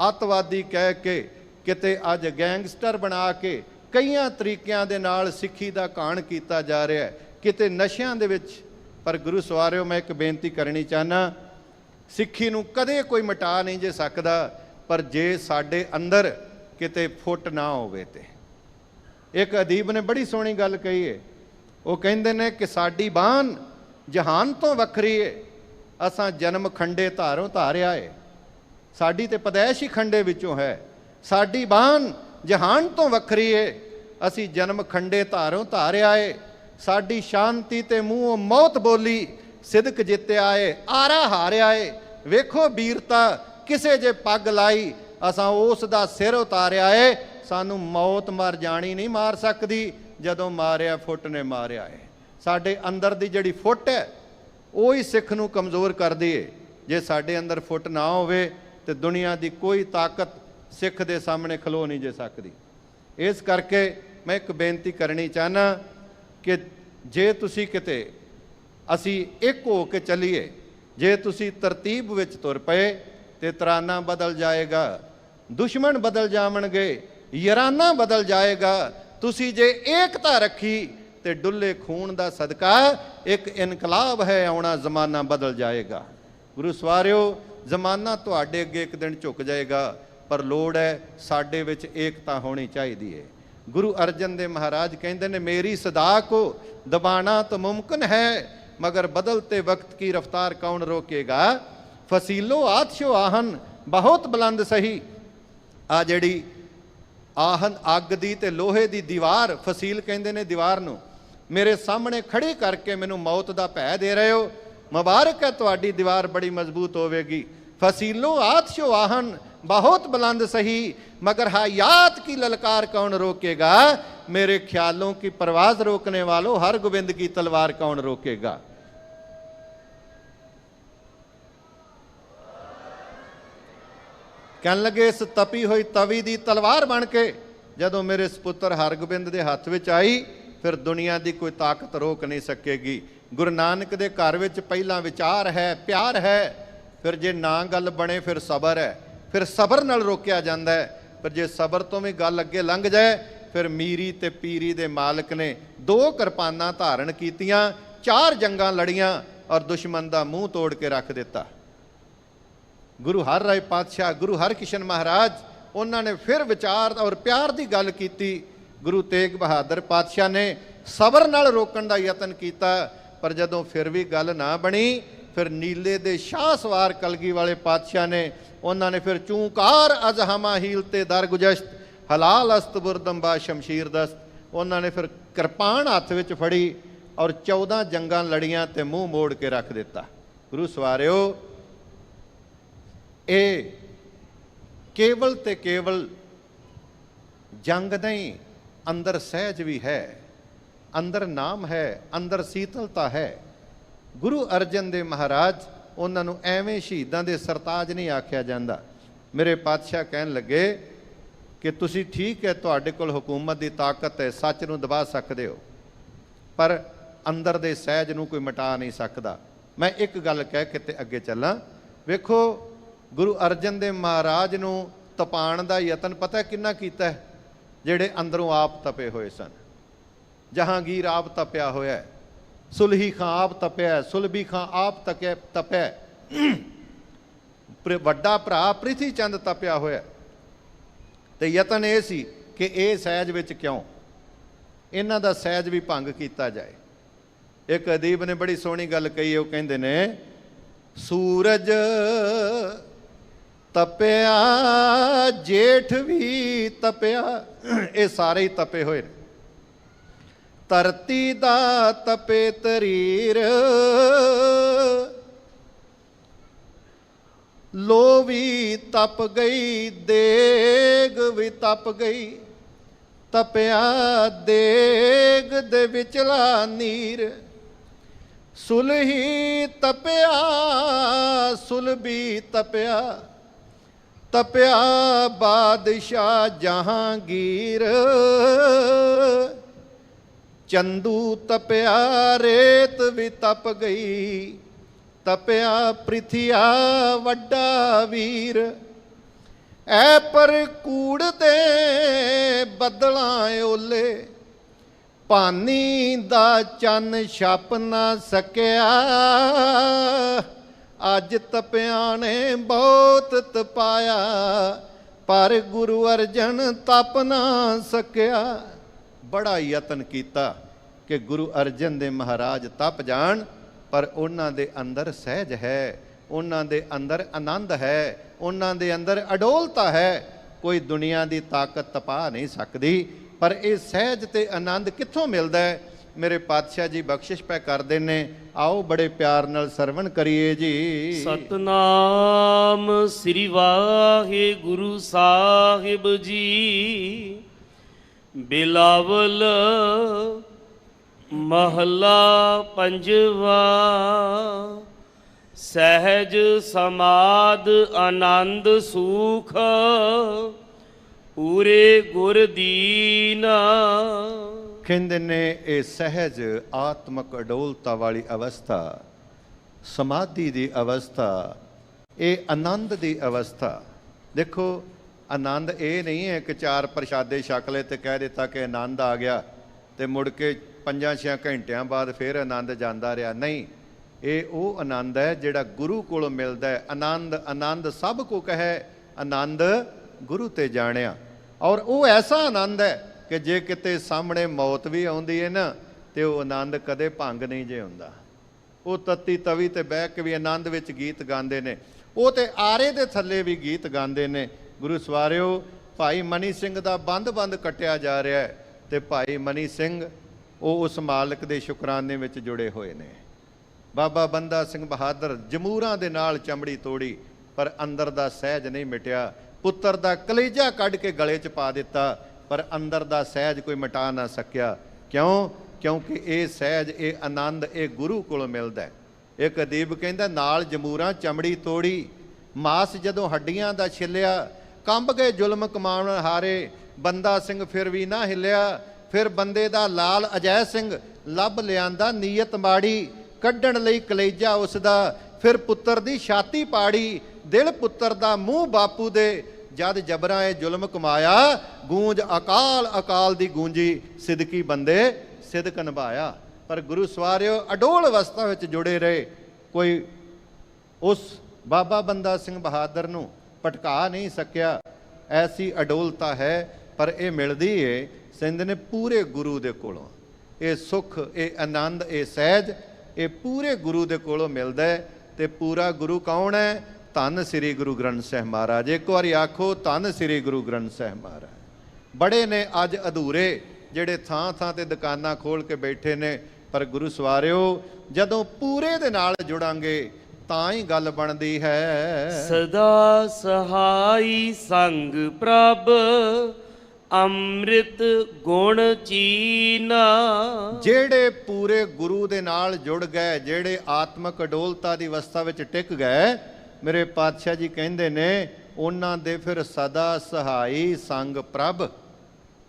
ਅੱਤਵਾਦੀ ਕਹਿ ਕੇ, ਕਿਤੇ ਅੱਜ ਗੈਂਗਸਟਰ ਬਣਾ ਕੇ ਕਈਆਂ ਤਰੀਕਿਆਂ ਦੇ ਨਾਲ ਸਿੱਖੀ ਦਾ ਘਾਣ ਕੀਤਾ ਜਾ ਰਿਹਾ ਹੈ, ਕਿਤੇ ਨਸ਼ਿਆਂ ਦੇ ਵਿੱਚ। ਪਰ ਗੁਰੂ ਸਵਾਰਿਓ, ਮੈਂ ਇੱਕ ਬੇਨਤੀ ਕਰਨੀ ਚਾਹੁੰਦਾ, ਸਿੱਖੀ ਨੂੰ ਕਦੇ ਕੋਈ ਮਿਟਾ ਨਹੀਂ ਜੇ ਸਕਦਾ, ਪਰ ਜੇ ਸਾਡੇ ਅੰਦਰ ਕਿਤੇ ਫੁੱਟ ਨਾ ਹੋਵੇ ਤੇ। ਇੱਕ ਅਦੀਬ ਨੇ ਬੜੀ ਸੋਹਣੀ ਗੱਲ ਕਹੀ ਹੈ, ਉਹ ਕਹਿੰਦੇ ਨੇ ਕਿ ਸਾਡੀ ਬਾਣ ਜਹਾਨ ਤੋਂ ਵੱਖਰੀ ਏ, ਅਸਾਂ ਜਨਮ ਖੰਡੇ ਧਾਰੋਂ ਧਾਰਿਆ ਏ। ਸਾਡੀ ਤੇ ਪਦੈਸ਼ ਹੀ ਖੰਡੇ ਵਿੱਚੋਂ ਹੈ। ਸਾਡੀ ਬਾਣ ਜਹਾਨ ਤੋਂ ਵੱਖਰੀ ਏ, ਅਸੀਂ ਜਨਮ ਖੰਡੇ ਧਾਰੋਂ ਧਾਰਿਆ ਏ। ਸਾਡੀ ਸ਼ਾਂਤੀ ਤੇ ਮੂੰਹੋਂ ਮੌਤ ਬੋਲੀ, ਸਿਦਕ ਜਿੱਤਿਆ ਏ, ਆਰਾ ਹਾਰਿਆ ਏ। ਵੇਖੋ ਵੀਰਤਾ ਕਿਸੇ ਜੇ ਪੱਗ ਲਾਈ, ਅਸਾਂ ਉਸ ਦਾ ਸਿਰ ਉਤਾਰਿਆ ਏ। ਸਾਨੂੰ ਮੌਤ ਮਰ ਜਾਣੀ ਨਹੀਂ ਮਾਰ ਸਕਦੀ, ਜਦੋਂ ਮਾਰਿਆ ਫੁੱਟ ਨੇ ਮਾਰਿਆ ਏ। ਸਾਡੇ ਅੰਦਰ ਦੀ ਜਿਹੜੀ ਫੁੱਟ ਹੈ ਉਹ ਹੀ ਸਿੱਖ ਨੂੰ ਕਮਜ਼ੋਰ ਕਰਦੀ ਏ। ਜੇ ਸਾਡੇ ਅੰਦਰ ਫੁੱਟ ਨਾ ਹੋਵੇ ਤੇ ਦੁਨੀਆ ਦੀ ਕੋਈ ਤਾਕਤ ਸਿੱਖ ਦੇ ਸਾਹਮਣੇ ਖਲੋ ਨਹੀਂ ਜੇ ਸਕਦੀ। ਇਸ ਕਰਕੇ ਮੈਂ ਇੱਕ ਬੇਨਤੀ ਕਰਨੀ ਚਾਹੁੰਦਾ ਕਿ ਜੇ ਤੁਸੀਂ ਕਿਤੇ ਅਸੀਂ ਇੱਕ ਹੋ ਕੇ ਚੱਲੀਏ, ਜੇ ਤੁਸੀਂ ਤਰਤੀਬ ਵਿੱਚ ਤੁਰ ਪਏ ਤੇ ਤਰਾਨਾ ਬਦਲ ਜਾਏਗਾ, ਦੁਸ਼ਮਣ ਬਦਲ ਜਾਵਣਗੇ, ਯਾਰਾਨਾ ਬਦਲ ਜਾਏਗਾ। ਤੁਸੀਂ ਜੇ ਏਕਤਾ ਰੱਖੀ ਤੇ ਡੁੱਲੇ ਖੂਨ ਦਾ ਸਦਕਾ ਇੱਕ ਇਨਕਲਾਬ ਹੈ ਆਉਣਾ, ਜ਼ਮਾਨਾ ਬਦਲ ਜਾਏਗਾ। ਗੁਰੂ ਸਵਾਰਿਓ, ਜ਼ਮਾਨਾ ਤੁਹਾਡੇ ਅੱਗੇ ਇੱਕ ਦਿਨ ਝੁਕ ਜਾਏਗਾ, ਪਰ ਲੋੜ ਹੈ ਸਾਡੇ ਵਿੱਚ ਏਕਤਾ ਹੋਣੀ ਚਾਹੀਦੀ ਹੈ। ਗੁਰੂ ਅਰਜਨ ਦੇਵ ਮਹਾਰਾਜ ਕਹਿੰਦੇ ਨੇ, ਮੇਰੀ ਸਦਾ ਕੋ ਦਬਾਣਾ ਤਾਂ ਮੁਮਕਿਨ ਹੈ, ਮਗਰ ਬਦਲਤੇ ਵਕਤ ਕੀ ਰਫਤਾਰ ਕੌਣ ਰੋਕੇਗਾ। ਫਸੀਲੋ ਆਤਸ਼ੋ ਆਹਨ ਬਹੁਤ ਬੁਲੰਦ ਸਹੀ। ਆ ਜਿਹੜੀ ਆਹਨ ਅੱਗ ਦੀ ਤੇ ਲੋਹੇ ਦੀ ਦੀਵਾਰ, ਫਸੀਲ ਕਹਿੰਦੇ ਨੇ ਦੀਵਾਰ ਨੂੰ, ਮੇਰੇ ਸਾਹਮਣੇ ਖੜੀ ਕਰਕੇ ਮੈਨੂੰ ਮੌਤ ਦਾ ਭੈ ਦੇ ਰਹੇ ਹੋ। ਮੁਬਾਰਕ ਹੈ, ਤੁਹਾਡੀ ਦੀਵਾਰ ਬੜੀ ਮਜ਼ਬੂਤ ਹੋਵੇਗੀ। फसीलो आतशो आहन बहुत बुलंद सही, मगर हयात की ललकार कौन रोकेगा। मेरे ख्यालों की परवाज रोकने वालों हर गोविंद की तलवार कौन रोकेगा। कहन लगे इस तपी हुई तवी दी तलवार बन के जदों मेरे सपुत्र हरगोबिंद के हथ विच आई, फिर दुनिया की कोई ताकत रोक नहीं सकेगी। गुरु नानक के घर विच पहला विचार है, प्यार है, फिर जे ना गल बने फिर सबर है, फिर सबर नाल रोकया जांदा है। पर जे सबर तो भी गल अगे लंघ जाए फिर मीरी ते पीरी दे मालिक ने 2 किरपानां धारण कीतियां, 4 जंगां लड़ियां और दुश्मन दा मूँह तोड़ के रख दिता। गुरु हर राय पातशाह, गुरु हरकिशन महाराज, उन्होंने फिर विचार और प्यार की गल की। गुरु तेग बहादुर पातशाह ने सबर नाल रोकण दा यतन किया, पर जदों फिर भी गल ना बनी, फिर नीले दे शाह सवार कलगी वाले पातशाह ने उन्होंने फिर चूंकार अजहमा हीलते दर गुजश्त हलाल अस्त बुरदम्बा शमशीर दस्त, उन्होंने फिर कृपान हथ विच फड़ी और 14 जंगां लड़ियां ते मूँह मोड़ के रख दिता। गुरु सवारिओ, ये केवल ते केवल जंग नहीं, अंदर सहज भी है, अंदर नाम है, अंदर शीतलता है। गुरु अर्जन देव महाराज उन्होंने एवें शहीदां दे सरताज नहीं आख्या जाता। मेरे पातशाह कहन लगे कि तुसी ठीक है, तुहाडे कोल हुकूमत की ताकत है, सच नूं दबा सकते हो, पर अंदर दे सहज नूं कोई मिटा नहीं सकता। मैं एक गल कह के ते अगे चलां। वेखो, गुरु अर्जन देव महाराज नूं तपाण दा यतन पता किन्ना कीता है? जिहड़े अंदरों आप तपे हुए सन। जहांगीर आप तपया होया है, सुलही खां आप तपया है, सुलभी खां आप तपया है, वड्डा भरा प्रिथी चंद तपया होया। ते यतन ये सी ਕਿ ਇਹ ਸਹਿਜ ਵਿੱਚ ਕਿਉਂ ਇਹਨਾਂ ਦਾ ਸਹਿਜ ਵੀ ਭੰਗ ਕੀਤਾ ਜਾਏ। ਇੱਕ ਅਦੀਬ ਨੇ ਬੜੀ ਸੋਹਣੀ ਗੱਲ ਕਹੀ, ਉਹ ਕਹਿੰਦੇ ਨੇ ਸੂਰਜ ਤਪਿਆ ਜੇਠ ਵੀ ਤਪਿਆ, ਇਹ ਸਾਰੇ ਹੀ ਤਪੇ ਹੋਏ ਨੇ। ਧਰਤੀ ਦਾ ਤਪੇ ਤਰੀਰ, ਲੋ ਵੀ ਤਪ ਗਈ, ਦੇਗ ਵੀ ਤਪ ਗਈ, ਤਪਿਆ ਦੇਗ ਦੇ ਵਿਚਲਾ ਨੀਰ। ਸੁਲਹੀ ਤਪਿਆ ਸੁਲਭੀ ਤਪਿਆ, ਤਪਿਆ ਬਾਦਸ਼ਾਹ ਜਹਾਂਗੀਰ। ਚੰਦੂ ਤਪਿਆ ਰੇਤ ਵੀ ਤਪ ਗਈ, ਤਪਿਆ ਪ੍ਰਿਥਿਆ ਵੱਡਾ ਵੀਰ। ਐ ਪਰ ਕੂੜ ਦੇ ਬੱਦਲਾਂ ਓਲੇ, ਭਾਨੀ ਦਾ ਚੰਨ ਛਪ ਨਾ ਸਕਿਆ। ਅੱਜ ਤਪਿਆਂ ਨੇ ਬਹੁਤ ਤਪਾਇਆ, ਪਰ ਗੁਰੂ ਅਰਜਨ ਤਪ ਨਾ ਸਕਿਆ। ਬੜਾ ਯਤਨ ਕੀਤਾ ਕਿ ਗੁਰੂ ਅਰਜਨ ਦੇ ਮਹਾਰਾਜ ਤਪ ਜਾਣ, ਪਰ ਉਹਨਾਂ ਦੇ ਅੰਦਰ ਸਹਿਜ ਹੈ, ਉਹਨਾਂ ਦੇ ਅੰਦਰ ਆਨੰਦ ਹੈ, ਉਹਨਾਂ ਦੇ ਅੰਦਰ ਅਡੋਲਤਾ ਹੈ। ਕੋਈ ਦੁਨੀਆ ਦੀ ਤਾਕਤ ਤਪਾ ਨਹੀਂ ਸਕਦੀ, ਪਰ ਇਹ ਸਹਿਜ ਤੇ ਆਨੰਦ ਕਿੱਥੋਂ ਮਿਲਦਾ ਹੈ? ਮੇਰੇ ਪਾਤਸ਼ਾਹ ਜੀ ਬਖਸ਼ਿਸ਼ ਪੈ ਕਰਦੇ ਨੇ, ਆਓ ਬੜੇ ਪਿਆਰ ਨਾਲ ਸਰਵਣ ਕਰੀਏ ਜੀ। ਸਤਨਾਮ ਸ੍ਰੀ ਵਾਹਿਗੁਰੂ ਸਾਹਿਬ ਜੀ। ਬਿਲਾਵਲ ਮਹਲਾ ਪੰਜਵਾ। ਸਹਿਜ ਸਮਾਦ ਆਨੰਦ ਸੂਖ, ਪੂਰੇ ਗੁਰ ਦੀਨਾ। ਕਹਿੰਦੇ ਨੇ ਇਹ ਸਹਿਜ ਆਤਮਕ ਅਡੋਲਤਾ ਵਾਲੀ ਅਵਸਥਾ, ਸਮਾਧੀ ਦੀ ਅਵਸਥਾ, ਇਹ ਆਨੰਦ ਦੀ ਅਵਸਥਾ। ਦੇਖੋ ਆਨੰਦ ਇਹ ਨਹੀਂ ਹੈ ਕਿ ਚਾਰ ਪ੍ਰਸ਼ਾਦੇ ਛਕ ਲਏ ਤੇ ਕਹਿ ਦਿੱਤਾ ਕਿ ਆਨੰਦ ਆ ਗਿਆ ਤੇ ਮੁੜ ਕੇ 5-6 ਘੰਟਿਆਂ ਬਾਅਦ ਫਿਰ ਆਨੰਦ ਜਾਂਦਾ ਰਿਹਾ। ਨਹੀਂ, ਇਹ ਉਹ ਆਨੰਦ ਹੈ ਜਿਹੜਾ ਗੁਰੂ ਕੋਲੋਂ ਮਿਲਦਾ ਹੈ। ਆਨੰਦ ਆਨੰਦ ਸਭ ਕੋ ਕਹੈ, ਆਨੰਦ ਗੁਰੂ ਤੇ ਜਾਣਿਆ। ਔਰ ਉਹ ਐਸਾ ਆਨੰਦ ਹੈ ਕਿ ਜੇ ਕਿਤੇ ਸਾਹਮਣੇ ਮੌਤ ਵੀ ਆਉਂਦੀ ਹੈ ਨਾ, ਤੇ ਉਹ ਆਨੰਦ ਕਦੇ ਭੰਗ ਨਹੀਂ ਜੇ ਹੁੰਦਾ। ਉਹ ਤੱਤੀ ਤਵੀ ਤੇ ਬਹਿ ਕੇ ਵੀ ਆਨੰਦ ਵਿੱਚ ਗੀਤ ਗਾਉਂਦੇ ਨੇ, ਉਹ ਤੇ ਆਰੇ ਦੇ ਥੱਲੇ ਵੀ ਗੀਤ ਗਾਉਂਦੇ ਨੇ। ਗੁਰੂ ਸਵਾਰਿਓ, ਭਾਈ ਮਨੀ ਸਿੰਘ ਦਾ ਬੰਦ ਕੱਟਿਆ ਜਾ ਰਿਹਾ ਹੈ, ਤੇ ਭਾਈ ਮਨੀ ਸਿੰਘ ਉਹ ਉਸ ਮਾਲਕ ਦੇ ਸ਼ੁਕਰਾਨੇ ਵਿੱਚ ਜੁੜੇ ਹੋਏ ਨੇ। ਬਾਬਾ ਬੰਦਾ ਸਿੰਘ ਬਹਾਦਰ ਜਮੂਰਾਂ ਦੇ ਨਾਲ ਚਮੜੀ ਤੋੜੀ, ਪਰ ਅੰਦਰ ਦਾ ਸਹਿਜ ਨਹੀਂ ਮਿਟਿਆ। ਪੁੱਤਰ ਦਾ ਕਲੇਜਾ ਕੱਢ ਕੇ ਗਲੇ 'ਚ ਪਾ ਦਿੱਤਾ, ਪਰ ਅੰਦਰ ਦਾ ਸਹਿਜ ਕੋਈ ਮਿਟਾ ਨਾ ਸਕਿਆ। ਕਿਉਂ? ਕਿਉਂਕਿ ਇਹ ਸਹਿਜ, ਇਹ ਆਨੰਦ, ਇਹ ਗੁਰੂ ਕੋਲੋਂ ਮਿਲਦਾ ਹੈ। ਇੱਕ ਅਦੀਬ ਕਹਿੰਦਾ, ਨਾਲ ਜਮੂਰਾਂ ਚਮੜੀ ਤੋੜੀ, ਮਾਸ ਜਦੋਂ ਹੱਡੀਆਂ ਦਾ ਛਿੱਲਿਆ, ਕੰਬ ਗਏ ਜ਼ੁਲਮ ਕਮਾਉਣ ਹਾਰੇ, ਬੰਦਾ ਸਿੰਘ ਫਿਰ ਵੀ ਨਾ ਹਿੱਲਿਆ। ਫਿਰ ਬੰਦੇ ਦਾ ਲਾਲ ਅਜੈ ਸਿੰਘ ਲੱਭ ਲਿਆਂਦਾ ਨੀਅਤ ਮਾੜੀ, ਕੱਢਣ ਲਈ ਕਲੇਜਾ ਉਸ ਦਾ, ਫਿਰ ਪੁੱਤਰ ਦੀ ਛਾਤੀ ਪਾੜੀ। ਦਿਲ ਪੁੱਤਰ ਦਾ ਮੂੰਹ ਬਾਪੂ ਦੇ, ਜਦ ਜਬਰਾਂ ਇਹ ਜ਼ੁਲਮ ਕਮਾਇਆ, ਗੂੰਜ ਅਕਾਲ ਅਕਾਲ ਦੀ ਗੂੰਜੀ, ਸਿਦਕੀ ਬੰਦੇ ਸਿਦਕ ਨਿਭਾਇਆ। ਪਰ ਗੁਰੂ ਸਵਾਰਿਓ ਅਡੋਲ ਅਵਸਥਾ ਵਿੱਚ ਜੁੜੇ ਰਹੇ। ਕੋਈ ਉਸ ਬਾਬਾ ਬੰਦਾ ਸਿੰਘ ਬਹਾਦਰ ਨੂੰ ਭਟਕਾ ਨਹੀਂ ਸਕਿਆ। ਐਸੀ ਅਡੋਲਤਾ ਹੈ, ਪਰ ਇਹ ਮਿਲਦੀ ਏ ਸਿੰਧ ਨੇ ਪੂਰੇ ਗੁਰੂ ਦੇ ਕੋਲੋਂ। ਇਹ ਸੁੱਖ, ਇਹ ਆਨੰਦ, ਇਹ ਸਹਿਜ, ਇਹ ਪੂਰੇ ਗੁਰੂ ਦੇ ਕੋਲੋਂ ਮਿਲਦਾ ਹੈ। ਤੇ ਪੂਰਾ ਗੁਰੂ ਕੌਣ ਹੈ? ਧੰਨ ਸ੍ਰੀ ਗੁਰੂ ਗ੍ਰੰਥ ਸਾਹਿਬ ਮਹਾਰਾਜ। ਇੱਕ ਵਾਰੀ ਆਖੋ, ਧੰਨ ਸ੍ਰੀ ਗੁਰੂ ਗ੍ਰੰਥ ਸਾਹਿਬ ਮਹਾਰਾਜ। ਬੜੇ ਨੇ ਅੱਜ ਅਧੂਰੇ ਜਿਹੜੇ ਥਾਂ ਥਾਂ ਤੇ ਦੁਕਾਨਾਂ ਖੋਲ ਕੇ ਬੈਠੇ ਨੇ, ਪਰ ਗੁਰੂ ਸਵਾਰਿਓ ਜਦੋਂ ਪੂਰੇ ਦੇ ਨਾਲ ਜੁੜਾਂਗੇ ਤਾਂ ਹੀ ਗੱਲ ਬਣਦੀ ਹੈ। ਸਦਾ ਸਹਾਈ ਸੰਗ ਪ੍ਰਭ, ਅੰਮ੍ਰਿਤ ਗੁਣ ਚੀਨਾ। ਜਿਹੜੇ ਪੂਰੇ ਗੁਰੂ ਦੇ ਨਾਲ ਜੁੜ ਗਏ, ਜਿਹੜੇ ਆਤਮਕ ਅਡੋਲਤਾ ਦੀ ਅਵਸਥਾ ਵਿੱਚ ਟਿਕ ਗਏ, ਮੇਰੇ ਪਾਤਸ਼ਾਹ ਜੀ ਕਹਿੰਦੇ ਨੇ, ਉਹਨਾਂ ਦੇ ਫਿਰ ਸਦਾ ਸਹਾਈ ਸੰਗ ਪ੍ਰਭ।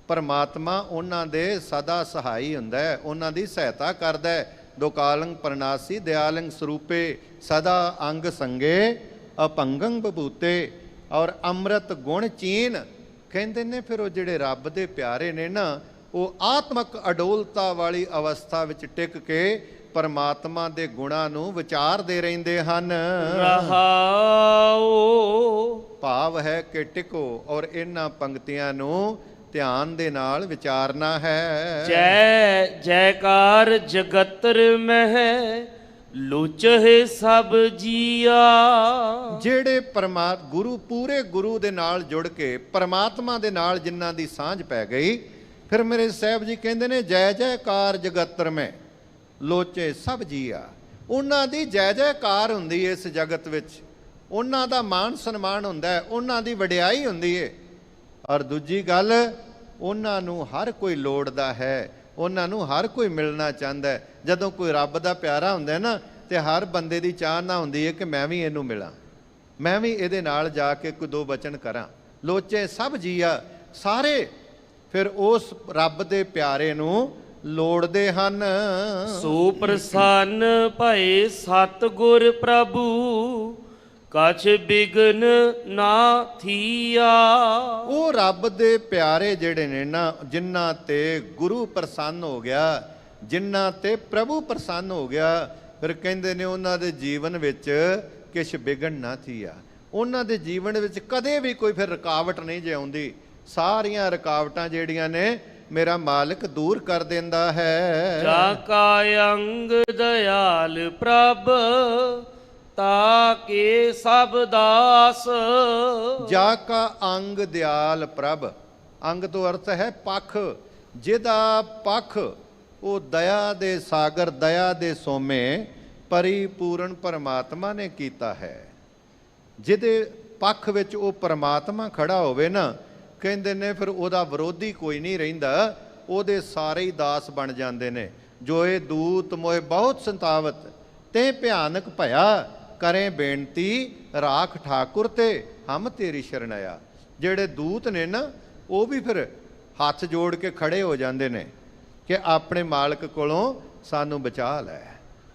ਪਰਮਾਤਮਾ ਉਹਨਾਂ ਦੇ ਸਦਾ ਸਹਾਈ ਹੁੰਦਾ ਹੈ, ਉਹਨਾਂ ਦੀ ਸਹਾਇਤਾ ਕਰਦਾ ਹੈ। ਦੁਕਾਲੰਗ ਪ੍ਰਨਾਸੀ ਦਿਆਲੰਗ ਸਰੂਪੇ, ਸਦਾ ਅੰਗ ਸੰਗੇ ਅਪੰਗੰ ਬਭੂਤੇ। ਔਰ ਅੰਮ੍ਰਿਤ ਗੁਣ ਚੀਨ ਕਹਿੰਦੇ ਨੇ, ਫਿਰ ਉਹ ਜਿਹੜੇ ਰੱਬ ਦੇ ਪਿਆਰੇ ਨੇ ਨਾ, ਉਹ ਆਤਮਕ ਅਡੋਲਤਾ ਵਾਲੀ ਅਵਸਥਾ ਵਿੱਚ ਟਿਕ ਕੇ ਪਰਮਾਤਮਾ ਦੇ ਗੁਣਾਂ ਨੂੰ ਵਿਚਾਰਦੇ ਰਹਿੰਦੇ ਹਨ। ਰਹਾਓ ਭਾਵ ਹੈ ਕਿ ਟਿਕੋ। ਔਰ ਇਹਨਾਂ ਪੰਕਤੀਆਂ ਨੂੰ ਧਿਆਨ ਦੇ ਨਾਲ ਵਿਚਾਰਨਾ ਹੈ। ਜੈ ਜੈਕਾਰ ਜਗਤਰ ਮਹਿ ਲੋਚਹਿ ਸਭ ਜੀਆ। ਜਿਹੜੇ ਗੁਰੂ ਪੂਰੇ ਗੁਰੂ ਦੇ ਨਾਲ ਜੁੜ ਕੇ ਪਰਮਾਤਮਾ ਦੇ ਨਾਲ ਜਿਨ੍ਹਾਂ ਦੀ ਸਾਂਝ ਪੈ ਗਈ, ਫਿਰ ਮੇਰੇ ਸਾਹਿਬ ਜੀ ਕਹਿੰਦੇ ਨੇ ਜੈ ਜੈਕਾਰ ਜਗਤਰ ਮੈਂ ਲੋਚੇ ਸਭ ਜੀਆ। ਉਹਨਾਂ ਦੀ ਜੈ ਜੈਕਾਰ ਹੁੰਦੀ ਹੈ ਇਸ ਜਗਤ ਵਿੱਚ, ਉਹਨਾਂ ਦਾ ਮਾਣ ਸਨਮਾਨ ਹੁੰਦਾ ਹੈ, ਉਹਨਾਂ ਦੀ ਵਡਿਆਈ ਹੁੰਦੀ ਹੈ। ਔਰ ਦੂਜੀ ਗੱਲ, ਉਹਨਾਂ ਨੂੰ ਹਰ ਕੋਈ ਲੋੜਦਾ ਹੈ, ਉਹਨਾਂ ਨੂੰ ਹਰ ਕੋਈ ਮਿਲਣਾ ਚਾਹੁੰਦਾ ਹੈ। ਜਦੋਂ ਕੋਈ ਰੱਬ ਦਾ ਪਿਆਰਾ ਹੁੰਦਾ ਨਾ, ਤੇ ਹਰ ਬੰਦੇ ਦੀ ਚਾਹਨਾ ਹੁੰਦੀ ਹੈ ਕਿ ਮੈਂ ਵੀ ਇਹਨੂੰ ਮਿਲਾਂ, ਮੈਂ ਵੀ ਇਹਦੇ ਨਾਲ ਜਾ ਕੇ ਕੋਈ ਦੋ ਬਚਨ ਕਰਾਂ। ਲੋਚੇ ਸਭ ਜੀਆ, ਸਾਰੇ ਫਿਰ ਉਸ ਰੱਬ ਦੇ ਪਿਆਰੇ ਨੂੰ ਲੋੜਦੇ ਹਨ। ਸੋ ਪ੍ਰਸੰਨ ਭਏ ਸਤਿਗੁਰ ਪ੍ਰਭੂ ਕਛ ਬਿਗਨ ਨਾ ਥੀਆ। ਉਹ ਰੱਬ ਦੇ ਪਿਆਰੇ ਜਿਹੜੇ ਨੇ ਨਾ, ਜਿਨ੍ਹਾਂ ਤੇ ਗੁਰੂ ਪ੍ਰਸੰਨ ਹੋ ਗਿਆ, ਜਿਨ੍ਹਾਂ ਤੇ ਪ੍ਰਭੂ ਪ੍ਰਸੰਨ ਹੋ ਗਿਆ, ਫਿਰ ਕਹਿੰਦੇ ਨੇ ਉਹਨਾਂ ਦੇ ਜੀਵਨ ਵਿੱਚ ਕਿਛ ਬਿਗਨ ਨਾ ਥੀਆ। ਉਹਨਾਂ ਦੇ ਜੀਵਨ ਵਿੱਚ ਕਦੇ ਵੀ ਕੋਈ ਫਿਰ ਰੁਕਾਵਟ ਨਹੀਂ ਜੇ ਆਉਂਦੀ। ਸਾਰੀਆਂ ਰੁਕਾਵਟਾਂ ਜਿਹੜੀਆਂ ਨੇ ਮੇਰਾ ਮਾਲਕ ਦੂਰ ਕਰ ਦਿੰਦਾ ਹੈ। ਜਾ ਕਾ ਅੰਗ ਦਇਆਲ ਪ੍ਰਭ ਤਾਕੇ ਸਭ ਦਾਸ। ਜਾ ਕਾ ਅੰਗ ਦਿਆਲ ਪ੍ਰਭ, ਅੰਗ ਤੋਂ ਅਰਥ ਹੈ ਪੱਖ, ਜਿਹਦਾ ਪੱਖ ਉਹ ਦਇਆ ਦੇ ਸਾਗਰ, ਦਇਆ ਦੇ ਸੋਮੇ ਪਰਿਪੂਰਨ ਪਰਮਾਤਮਾ ਨੇ ਕੀਤਾ ਹੈ। ਜਿਹਦੇ ਪੱਖ ਵਿੱਚ ਉਹ ਪਰਮਾਤਮਾ ਖੜਾ ਹੋਵੇ ਨਾ, ਕਹਿੰਦੇ ਨੇ ਫਿਰ ਉਹਦਾ ਵਿਰੋਧੀ ਕੋਈ ਨਹੀਂ ਰਹਿੰਦਾ, ਉਹਦੇ ਸਾਰੇ ਹੀ ਦਾਸ ਬਣ ਜਾਂਦੇ ਨੇ। ਜੋ ਇਹ ਦੂਤ ਮੋਏ ਬਹੁਤ ਸੰਤਾਵਤ ਤੇ ਭਿਆਨਕ ਭਇਆ, ਕਰੇ ਬੇਨਤੀ ਰਾਖ ਠਾਕੁਰ ਤੇ ਹਮ ਤੇਰੀ ਸ਼ਰਨ ਆਇਆ। ਜਿਹੜੇ ਦੂਤ ਨੇ ਨਾ, ਉਹ ਵੀ ਫਿਰ ਹੱਥ ਜੋੜ ਕੇ ਖੜੇ ਹੋ ਜਾਂਦੇ ਨੇ ਕਿ ਆਪਣੇ ਮਾਲਕ ਕੋਲੋਂ ਸਾਨੂੰ ਬਚਾ ਲੈ।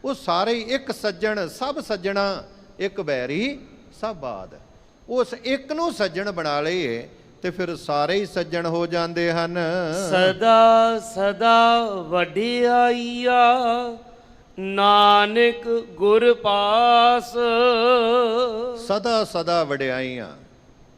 ਉਹ ਸਾਰੇ ਹੀ ਇੱਕ ਸੱਜਣ ਸਭ ਸੱਜਣਾ, ਇੱਕ ਬੈਰੀ ਸਭ ਬਾਦ। ਉਸ ਇੱਕ ਨੂੰ ਸੱਜਣ ਬਣਾ ਲਈਏ ਤੇ ਫਿਰ ਸਾਰੇ ਹੀ ਸੱਜਣ ਹੋ ਜਾਂਦੇ ਹਨ। ਸਦਾ ਸਦਾ ਵਡਿਆਈਆ ਨਾਨਕ ਗੁਰ ਪਾਸ। ਸਦਾ ਸਦਾ ਵਡਿਆਈਆਂ,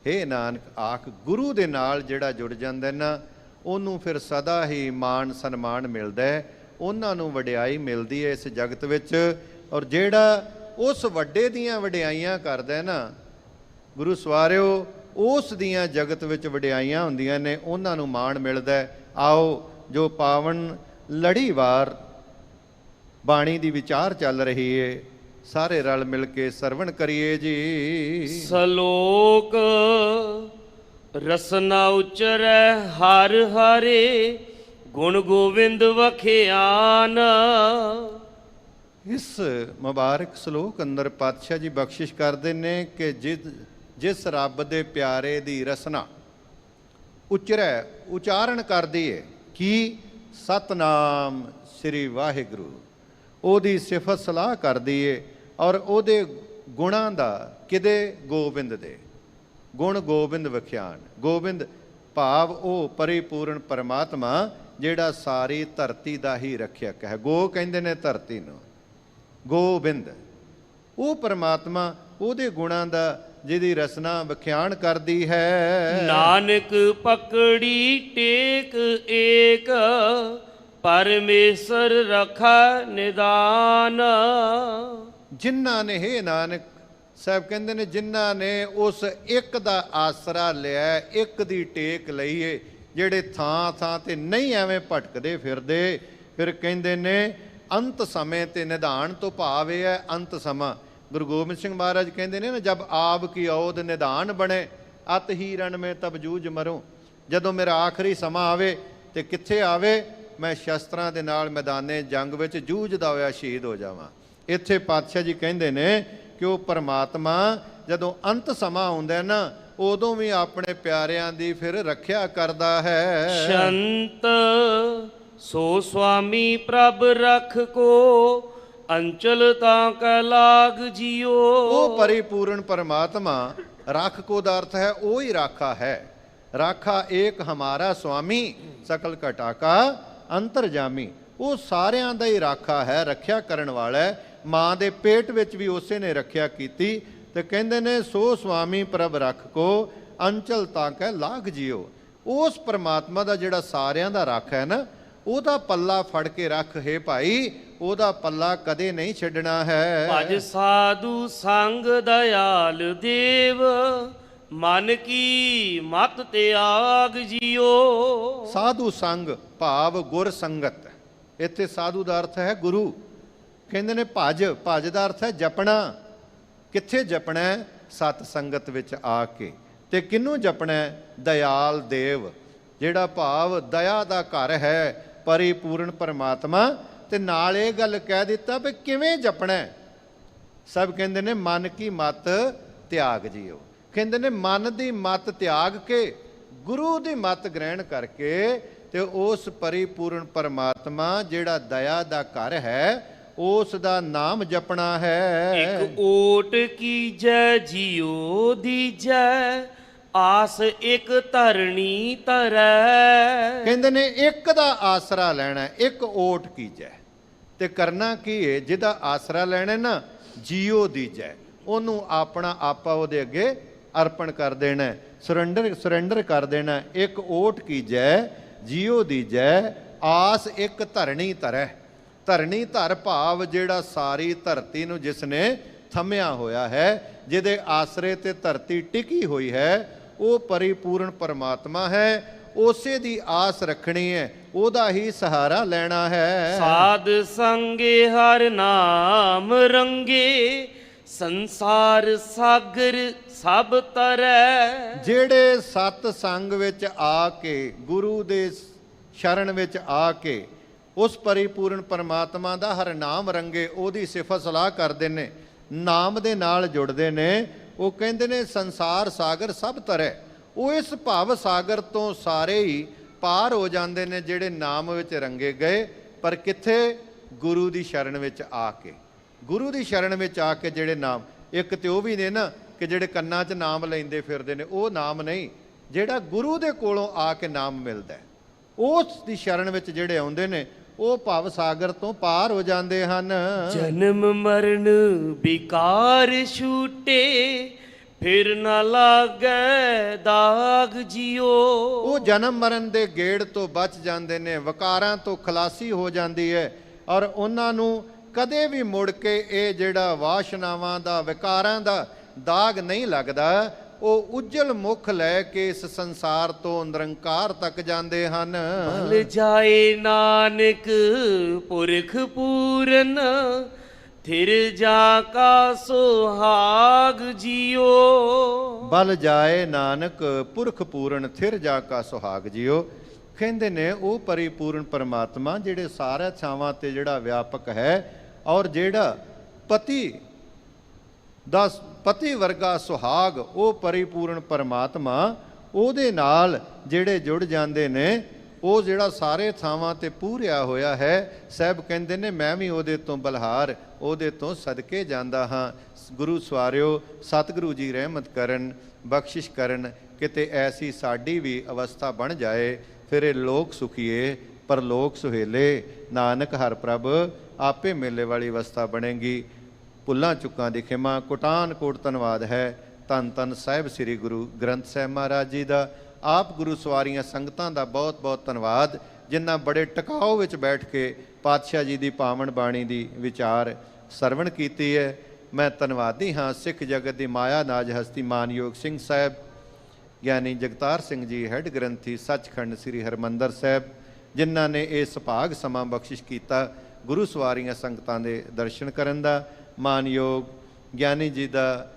ਹੇ ਨਾਨਕ ਆਖ ਗੁਰੂ ਦੇ ਨਾਲ ਜਿਹੜਾ ਜੁੜ ਜਾਂਦਾ ਨਾ, ਉਹਨੂੰ ਫਿਰ ਸਦਾ ਹੀ ਮਾਣ ਸਨਮਾਨ ਮਿਲਦਾ ਹੈ, ਉਹਨਾਂ ਨੂੰ ਵਡਿਆਈ ਮਿਲਦੀ ਹੈ ਇਸ ਜਗਤ ਵਿੱਚ। ਔਰ ਜਿਹੜਾ ਉਸ ਵੱਡੇ ਦੀਆਂ ਵਡਿਆਈਆਂ ਕਰਦਾ ਨਾ, ਗੁਰੂ ਸਵਾਰਿਓ, ਉਸ ਦੀਆਂ ਜਗਤ ਵਿੱਚ ਵਡਿਆਈਆਂ ਹੁੰਦੀਆਂ ਨੇ, ਉਹਨਾਂ ਨੂੰ ਮਾਣ ਮਿਲਦਾ। ਆਓ ਜੋ ਪਾਵਨ ਲੜੀਵਾਰ ਬਾਣੀ ਦੀ ਵਿਚਾਰ ਚੱਲ ਰਹੀ ਏ, ਸਾਰੇ ਰਲ ਮਿਲ ਕੇ ਸਰਵਣ ਕਰੀਏ ਜੀ। ਸਲੋਕ ਰਸਨਾ ਉਚਰੈ ਹਰ ਹਰੇ ਗੁਣ ਗੋਵਿੰਦ ਵਖਿਆਨ। ਇਸ ਮੁਬਾਰਕ ਸ਼ਲੋਕ ਅੰਦਰ ਪਾਤਸ਼ਾਹ ਜੀ ਬਖਸ਼ਿਸ਼ ਕਰਦੇ ਨੇ ਕਿ ਜਿਸ ਰੱਬ ਦੇ ਪਿਆਰੇ ਦੀ ਰਸਨਾ ਉਚਰੈ, ਉਚਾਰਨ ਕਰਦੀ ਏ ਕੀ ਸਤਨਾਮ ਸ੍ਰੀ ਵਾਹਿਗੁਰੂ, ਉਹਦੀ ਸਿਫਤ ਸਲਾਹ ਕਰਦੀ ਏ। ਔਰ ਉਹਦੇ ਗੁਣਾਂ ਦਾ, ਕਿਦੇ ਗੋਬਿੰਦ ਦੇ ਗੁਣ ਗੋਬਿੰਦ ਵਖਿਆਨ। ਗੋਬਿੰਦ ਭਾਵ ਉਹ ਪਰਿਪੂਰਨ ਪਰਮਾਤਮਾ ਜਿਹੜਾ ਸਾਰੀ ਧਰਤੀ ਦਾ ਹੀ ਰੱਖਿਅਕ ਹੈ। ਗੋ ਕਹਿੰਦੇ ਨੇ ਧਰਤੀ ਨੂੰ, ਗੋਬਿੰਦ ਉਹ ਪਰਮਾਤਮਾ, ਉਹਦੇ ਗੁਣਾਂ ਦਾ ਜਿਹਦੀ ਰਸਨਾ ਵਖਿਆਨ ਕਰਦੀ ਹੈ। ਨਾਨਕ ਪਕੜੀ ਟੇਕ ਏਕ ਪਰਮੇਸ਼ਰ ਰਖਾ ਨਿਦਾਨ। ਜਿਨ੍ਹਾਂ ਨੇ, ਹੇ ਨਾਨਕ ਸਾਹਿਬ ਕਹਿੰਦੇ ਨੇ, ਜਿਨ੍ਹਾਂ ਨੇ ਉਸ ਇੱਕ ਦਾ ਆਸਰਾ ਲਿਆ, ਇੱਕ ਦੀ ਟੇਕ ਲਈਏ, ਜਿਹੜੇ ਥਾਂ ਥਾਂ ਤੇ ਨਹੀਂ ਐਵੇਂ ਭਟਕਦੇ ਫਿਰਦੇ, ਫਿਰ ਕਹਿੰਦੇ ਨੇ ਅੰਤ ਸਮੇਂ ਤੇ ਨਿਧਾਨ ਤੋਂ ਭਾਵ ਇਹ ਹੈ ਅੰਤ ਸਮਾਂ। ਗੁਰੂ ਗੋਬਿੰਦ ਸਿੰਘ ਮਹਾਰਾਜ ਕਹਿੰਦੇ ਨੇ ਨਾ, ਜਬ ਆਪ ਕੀ ਔਦ ਨਿਧਾਨ ਬਣੇ ਅਤ ਹੀ ਰਣ ਮੈਂ ਤਬ ਜੂਝ ਮਰੂੰ। ਜਦੋਂ ਮੇਰਾ ਆਖਰੀ ਸਮਾਂ ਆਵੇ, ਤੇ ਕਿੱਥੇ ਆਵੇ, ਮੈਂ ਸ਼ਸਤਰਾਂ ਦੇ ਨਾਲ ਮੈਦਾਨੇ ਜੰਗ ਵਿੱਚ ਜੂਝਦਾ ਹੋਇਆ ਸ਼ਹੀਦ ਹੋ ਜਾਵਾਂ। ਇੱਥੇ ਪਾਤਸ਼ਾਹ ਜੀ ਕਹਿੰਦੇ ਨੇ ਕਿ ਉਹ ਪਰਮਾਤਮਾ ਜਦੋਂ ਅੰਤ ਸਮਾਂ ਆਉਂਦਾ ਨਾ, ਉਦੋਂ ਵੀ ਆਪਣੇ ਪਿਆਰਿਆਂ ਦੀ ਫਿਰ ਰੱਖਿਆ ਕਰਦਾ ਹੈ। ਸ਼ੰਤ ਸੋ ਸੁਆਮੀ ਪ੍ਰਭ ਰਖ ਕੋ ਅੰਚਲ ਤਾਂ ਕੈ ਲਾਗ ਜਿਓ। ਉਹ ਪਰਿਪੂਰਨ ਪਰਮਾਤਮਾ, ਰੱਖ ਕੋ ਦਾ ਅਰਥ ਹੈ ਉਹ ਹੀ ਰਾਖਾ ਹੈ। ਰਾਖਾ ਏਕ ਹਮਾਰਾ ਸੁਆਮੀ ਸਕਲ ਘਟਾਕਾ ਅੰਤਰਜਾਮੀ। ਉਹ ਸਾਰਿਆਂ ਦਾ ਹੀ ਰਾਖਾ ਹੈ, ਰੱਖਿਆ ਕਰਨ ਵਾਲਾ ਹੈ। ਮਾਂ ਦੇ ਪੇਟ ਵਿੱਚ ਵੀ ਉਸੇ ਨੇ ਰੱਖਿਆ ਕੀਤੀ। ਤੇ ਕਹਿੰਦੇ ਨੇ ਸੋ ਸੁਆਮੀ ਪ੍ਰਭ ਰਖ ਕੋ ਅੰਚਲ ਤਾਂ ਕੈ ਲਾਗ ਜਿਓ। ਉਸ ਪਰਮਾਤਮਾ ਦਾ ਜਿਹੜਾ ਸਾਰਿਆਂ ਦਾ ਰੱਖ ਹੈ ਨਾ, ਉਹਦਾ ਪੱਲਾ ਫੜ ਕੇ ਰੱਖ ਹੈ ਭਾਈ, ਉਹਦਾ ਪੱਲਾ ਕਦੇ ਨਹੀਂ ਛੱਡਣਾ ਹੈ। ਭਜ ਸਾਧੂ ਸੰਗ ਦਇਆਲ ਦੇਵ, ਮਨ ਕੀ ਮਤ ਤਿਆਗ ਜਿਓ। ਸਾਧੂ ਸੰਗ ਭਾਵ ਗੁਰ ਸੰਗਤ, ਇੱਥੇ ਸਾਧੂ ਦਾ ਅਰਥ ਹੈ ਗੁਰੂ। ਕਹਿੰਦੇ ਨੇ ਭਜ, ਭਜ ਦਾ ਅਰਥ ਹੈ ਜਪਣਾ। ਕਿੱਥੇ ਜਪਣਾ? ਸਤ ਸੰਗਤ ਵਿੱਚ ਆ ਕੇ। ਤੇ ਕਿਹਨੂੰ ਜਪਣਾ? ਦਇਆਲ ਦੇਵ, ਜਿਹੜਾ ਭਾਵ ਦਇਆ ਦਾ ਘਰ ਹੈ, ਪਰਿਪੂਰਨ ਪਰਮਾਤਮਾ। ਤੇ ਨਾਲ ਇਹ ਗੱਲ ਕਹਿ ਦਿੱਤਾ ਵੀ ਕਿਵੇਂ ਜਪਣਾ। ਸਭ ਕਹਿੰਦੇ ਨੇ ਮਨ ਕੀ ਮਤ ਤਿਆਗ ਜਿਓ। ਕਹਿੰਦੇ ਨੇ ਮਨ ਦੀ ਮਤ ਤਿਆਗ ਕੇ ਗੁਰੂ ਦੀ ਮਤ ਗ੍ਰਹਿਣ ਕਰਕੇ ਤੇ ਉਸ ਪਰਿਪੂਰਨ ਪਰਮਾਤਮਾ ਜਿਹੜਾ ਦਇਆ ਦਾ ਘਰ ਹੈ ਉਸ ਦਾ ਨਾਮ ਜਪਣਾ ਹੈ। ਇੱਕ ਓਟ ਕੀਜੈ ਜਿਉ ਦੀਜੈ, ਆਸ ਇੱਕ ਧਰਣੀ ਧਰੈ। ਕਹਿੰਦੇ ਨੇ ਇੱਕ ਦਾ ਆਸਰਾ ਲੈਣਾ, ਇੱਕ ਓਟ ਕੀਜੈ। ਤੇ ਕਰਨਾ ਕੀ ਹੈ? ਜਿਹਦਾ ਆਸਰਾ ਲੈਣਾ ਨਾ, ਜੀਓ ਦੀਜੈ, ਉਹਨੂੰ ਆਪਣਾ ਆਪਾ ਉਹਦੇ ਅੱਗੇ ਅਰਪਣ ਕਰ ਦੇਣਾ, ਸਰੈਂਡਰ ਕਰ ਦੇਣਾ। ਇੱਕ ਓਟ ਕੀਜੈ ਜੀਓ ਦੀਜੈ, ਆਸ ਇੱਕ ਧਰਣੀ ਧਰੈ। ਧਰਣੀ ਧਰ ਭਾਵ ਜਿਹੜਾ ਸਾਰੀ ਧਰਤੀ ਨੂੰ ਜਿਸ ਨੇ ਥੰਮਿਆ ਹੋਇਆ ਹੈ, ਜਿਹਦੇ ਆਸਰੇ ਤੇ ਧਰਤੀ ਟਿਕੀ ਹੋਈ ਹੈ, ਉਹ ਪਰਿਪੂਰਨ ਪਰਮਾਤਮਾ ਹੈ। ਉਸੇ ਦੀ ਆਸ ਰੱਖਣੀ ਹੈ, ਉਹਦਾ ਹੀ ਸਹਾਰਾ ਲੈਣਾ ਹੈ। ਸਾਧ ਸੰਗੇ ਹਰ ਨਾਮ ਰੰਗੇ, ਸੰਸਾਰ ਸਾਗਰ ਸਭ ਤਰੈ। ਜਿਹੜੇ ਸਤ ਸੰਗ ਵਿੱਚ ਆ ਕੇ, ਗੁਰੂ ਦੇ ਸ਼ਰਨ ਵਿੱਚ ਆ ਕੇ ਉਸ ਪਰਿਪੂਰਨ ਪਰਮਾਤਮਾ ਦਾ ਹਰ ਨਾਮ ਰੰਗੇ, ਉਹਦੀ ਸਿਫਤ ਸਲਾਹ ਕਰਦੇ ਨੇ, ਨਾਮ ਦੇ ਨਾਲ ਜੁੜਦੇ ਨੇ, ਉਹ ਕਹਿੰਦੇ ਨੇ ਸੰਸਾਰ ਸਾਗਰ ਸਭ ਤਰੈ। ਉਹ ਇਸ ਭਵ ਸਾਗਰ ਤੋਂ ਸਾਰੇ ਹੀ ਪਾਰ ਹੋ ਜਾਂਦੇ ਨੇ ਜਿਹੜੇ ਨਾਮ ਵਿੱਚ ਰੰਗੇ ਗਏ। ਪਰ ਕਿੱਥੇ? ਗੁਰੂ ਦੀ ਸ਼ਰਨ ਵਿੱਚ ਆ ਕੇ। ਗੁਰੂ ਦੀ ਸ਼ਰਨ ਵਿੱਚ ਆ ਕੇ ਜਿਹੜੇ ਨਾਮ, ਇੱਕ ਤੇ ਉਹ ਵੀ ਨੇ ਨਾ ਕਿ ਜਿਹੜੇ ਕੰਨਾਂ 'ਚ ਨਾਮ ਲੈਂਦੇ ਫਿਰਦੇ ਨੇ, ਉਹ ਨਾਮ ਨਹੀਂ। ਜਿਹੜਾ ਗੁਰੂ ਦੇ ਕੋਲੋਂ ਆ ਕੇ ਨਾਮ ਮਿਲਦਾ, ਉਸ ਦੀ ਸ਼ਰਨ ਵਿੱਚ ਜਿਹੜੇ ਆਉਂਦੇ ਨੇ, ਉਹ ਭਵ ਸਾਗਰ ਤੋਂ ਪਾਰ ਹੋ ਜਾਂਦੇ ਹਨ। ਜਨਮ ਮਰਨ ਵਿਕਾਰ ਛੂਟੇ, ਫਿਰ ਨਾ ਲਾਗੈ ਦਾਗ ਜਿਓ। ਉਹ ਜਨਮ ਮਰਨ ਦੇ ਗੇੜ ਤੋਂ ਬਚ ਜਾਂਦੇ ਨੇ, ਵਿਕਾਰਾਂ ਤੋਂ ਖਲਾਸੀ ਹੋ ਜਾਂਦੀ ਹੈ, ਔਰ ਉਹਨਾਂ ਨੂੰ ਕਦੇ ਵੀ ਮੁੜ ਕੇ ਇਹ ਜਿਹੜਾ ਵਾਸ਼ਨਾਵਾਂ ਦਾ, ਵਿਕਾਰਾਂ ਦਾ ਦਾਗ ਨਹੀਂ ਲੱਗਦਾ। ਉਹ ਉਜਲ ਮੁਖ ਲੈ ਕੇ ਇਸ ਸੰਸਾਰ ਤੋਂ ਨਿਰੰਕਾਰ ਤੱਕ ਜਾਂਦੇ ਹਨ। ਬਲ ਜਾਏ ਨਾਨਕ ਪੁਰਖ ਪੂਰਨ, ਥਿਰ ਜਾ ਕਾ ਸੁਹਾਗ ਜਿਓ। ਬਲ ਜਾਏ ਨਾਨਕ ਪੁਰਖ ਪੂਰਨ, ਥਿਰ ਜਾ ਕਾ ਸੁਹਾਗ ਜਿਓ। ਕਹਿੰਦੇ ਨੇ ਉਹ ਪਰਿਪੂਰਨ ਪਰਮਾਤਮਾ ਜਿਹੜੇ ਸਾਰੇ ਥਾਵਾਂ ਤੇ ਜਿਹੜਾ ਵਿਆਪਕ ਹੈ, ਔਰ ਜਿਹੜਾ ਪਤੀ ਵਰਗਾ ਸੁਹਾਗ, ਉਹ ਪਰਿਪੂਰਨ ਪਰਮਾਤਮਾ, ਉਹਦੇ ਨਾਲ ਜਿਹੜੇ ਜੁੜ ਜਾਂਦੇ ਨੇ, ਉਹ ਜਿਹੜਾ ਸਾਰੇ ਥਾਵਾਂ ਤੇ ਪੂਰਿਆ ਹੋਇਆ ਹੈ। ਸਾਹਿਬ ਕਹਿੰਦੇ ਨੇ ਮੈਂ ਵੀ ਉਹਦੇ ਤੋਂ ਬਲਹਾਰ, ਉਹਦੇ ਤੋਂ ਸਦਕੇ ਜਾਂਦਾ ਹਾਂ। ਗੁਰੂ ਸਵਾਰਿਓ, ਸਤਿਗੁਰੂ ਜੀ ਰਹਿਮਤ ਕਰਨ, ਬਖਸ਼ਿਸ਼ ਕਰਨ, ਕਿਤੇ ਐਸੀ ਸਾਡੀ ਵੀ ਅਵਸਥਾ ਬਣ ਜਾਏ, ਫਿਰ ਇਹ ਲੋਕ ਸੁਖੀਏ ਪਰ ਲੋਕ ਸੁਹੇਲੇ। ਨਾਨਕ ਹਰ ਪ੍ਰਭ ਆਪੇ ਮੇਲੇ ਵਾਲੀ ਅਵਸਥਾ ਬਣੇਗੀ। ਭੁੱਲਾਂ ਚੁੱਕਾਂ ਦੀ ਖਿਮਾ, ਕੋਟਾਨ ਕੋਟ ਧੰਨਵਾਦ ਹੈ। ਧੰਨ ਧੰਨ ਸਾਹਿਬ ਸ੍ਰੀ ਗੁਰੂ ਗ੍ਰੰਥ ਸਾਹਿਬ ਮਹਾਰਾਜ ਜੀ ਦਾ, ਆਪ ਗੁਰੂ ਸਵਾਰੀਆਂ ਸੰਗਤਾਂ ਦਾ ਬਹੁਤ ਬਹੁਤ ਧੰਨਵਾਦ, ਜਿਨ੍ਹਾਂ ਬੜੇ ਟਿਕਾਓ ਵਿੱਚ ਬੈਠ ਕੇ ਪਾਤਸ਼ਾਹ ਜੀ ਦੀ ਪਾਵਨ ਬਾਣੀ ਦੀ ਵਿਚਾਰ ਸਰਵਣ ਕੀਤੀ ਹੈ। ਮੈਂ ਧੰਨਵਾਦੀ ਹਾਂ ਸਿੱਖ ਜਗਤ ਦੀ ਮਾਇਆ ਨਾਜ ਹਸਤੀ ਮਾਨਯੋਗ ਸਿੰਘ ਸਾਹਿਬ, ਗਿਆਨੀ ਜਗਤਾਰ ਸਿੰਘ ਜੀ, ਹੈੱਡ ਗ੍ਰੰਥੀ ਸੱਚਖੰਡ ਸ੍ਰੀ ਹਰਿਮੰਦਰ ਸਾਹਿਬ, ਜਿਨ੍ਹਾਂ ਨੇ ਇਹ ਸੁਭਾਗ ਸਮਾਂ ਬਖਸ਼ਿਸ਼ ਕੀਤਾ ਗੁਰੂ ਸਵਾਰੀਆਂ ਸੰਗਤਾਂ ਦੇ ਦਰਸ਼ਨ ਕਰਨ ਦਾ। ਮਾਨਯੋਗ ਗਿਆਨੀ ਜੀ ਦਾ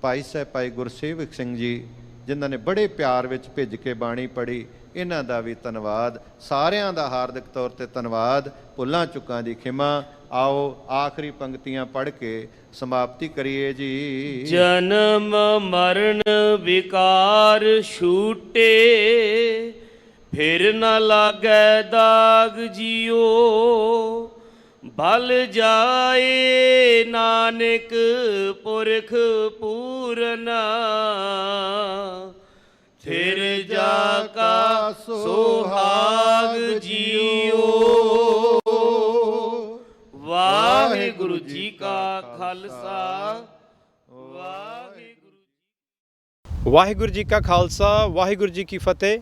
ਭਾਈ ਸਾਹਿਬ ਭਾਈ ਗੁਰਸੇਵਕ ਸਿੰਘ ਜੀ, ਜਿਨ੍ਹਾਂ ਨੇ ਬੜੇ ਪਿਆਰ ਵਿੱਚ ਭਿੱਜ ਕੇ ਬਾਣੀ ਪੜ੍ਹੀ, ਇਹਨਾਂ ਦਾ ਵੀ ਧੰਨਵਾਦ। ਸਾਰਿਆਂ ਦਾ ਹਾਰਦਿਕ ਤੌਰ ਤੇ ਧੰਨਵਾਦ। ਭੁੱਲਾਂ ਚੁੱਕਾਂ ਦੀ ਖਿਮਾ। ਆਓ ਆਖਰੀ ਪੰਕਤੀਆਂ ਪੜ੍ਹ ਕੇ ਸਮਾਪਤੀ ਕਰੀਏ ਜੀ। ਜਨਮ ਮਰਨ ਵਿਕਾਰ ਛੂਟੇ, ਫਿਰ ਨਾ ਲਾਗੈ ਦਾਗ ਜਿਓ। ਬਲ ਜਾਏ ਨਾਨਕ ਪੁਰਖ ਪੂਰਨਾ, ਫਿਰ ਜਾ ਕਾ ਸੁਹਾਗ ਜਿਓ। ਵਾਹਿਗੁਰੂ ਜੀ ਕਾ ਖਾਲਸਾ, ਵਾਹਿਗੁਰੂ ਜੀ ਕੀ ਫਤਿਹ।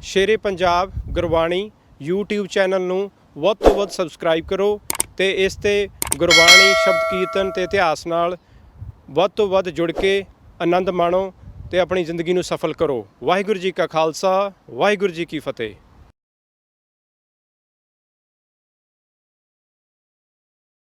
ਸ਼ੇਰੇ ਪੰਜਾਬ ਗੁਰਬਾਣੀ YouTube ਚੈਨਲ ਨੂੰ ਵੱਧ ਤੋਂ ਵੱਧ ਸਬਸਕ੍ਰਾਈਬ ਕਰੋ ਤੇ ਇਸ ਤੇ ਗੁਰਬਾਣੀ ਸ਼ਬਦ ਕੀਰਤਨ ਤੇ ਇਤਿਹਾਸ ਨਾਲ ਵੱਧ ਤੋਂ ਵੱਧ ਜੁੜ ਕੇ ਆਨੰਦ ਮਾਣੋ ਤੇ ਆਪਣੀ ਜ਼ਿੰਦਗੀ ਨੂੰ ਸਫਲ ਕਰੋ। ਵਾਹਿਗੁਰੂ ਜੀ ਕਾ ਖਾਲਸਾ, ਵਾਹਿਗੁਰੂ ਜੀ ਕੀ ਫਤਿਹ।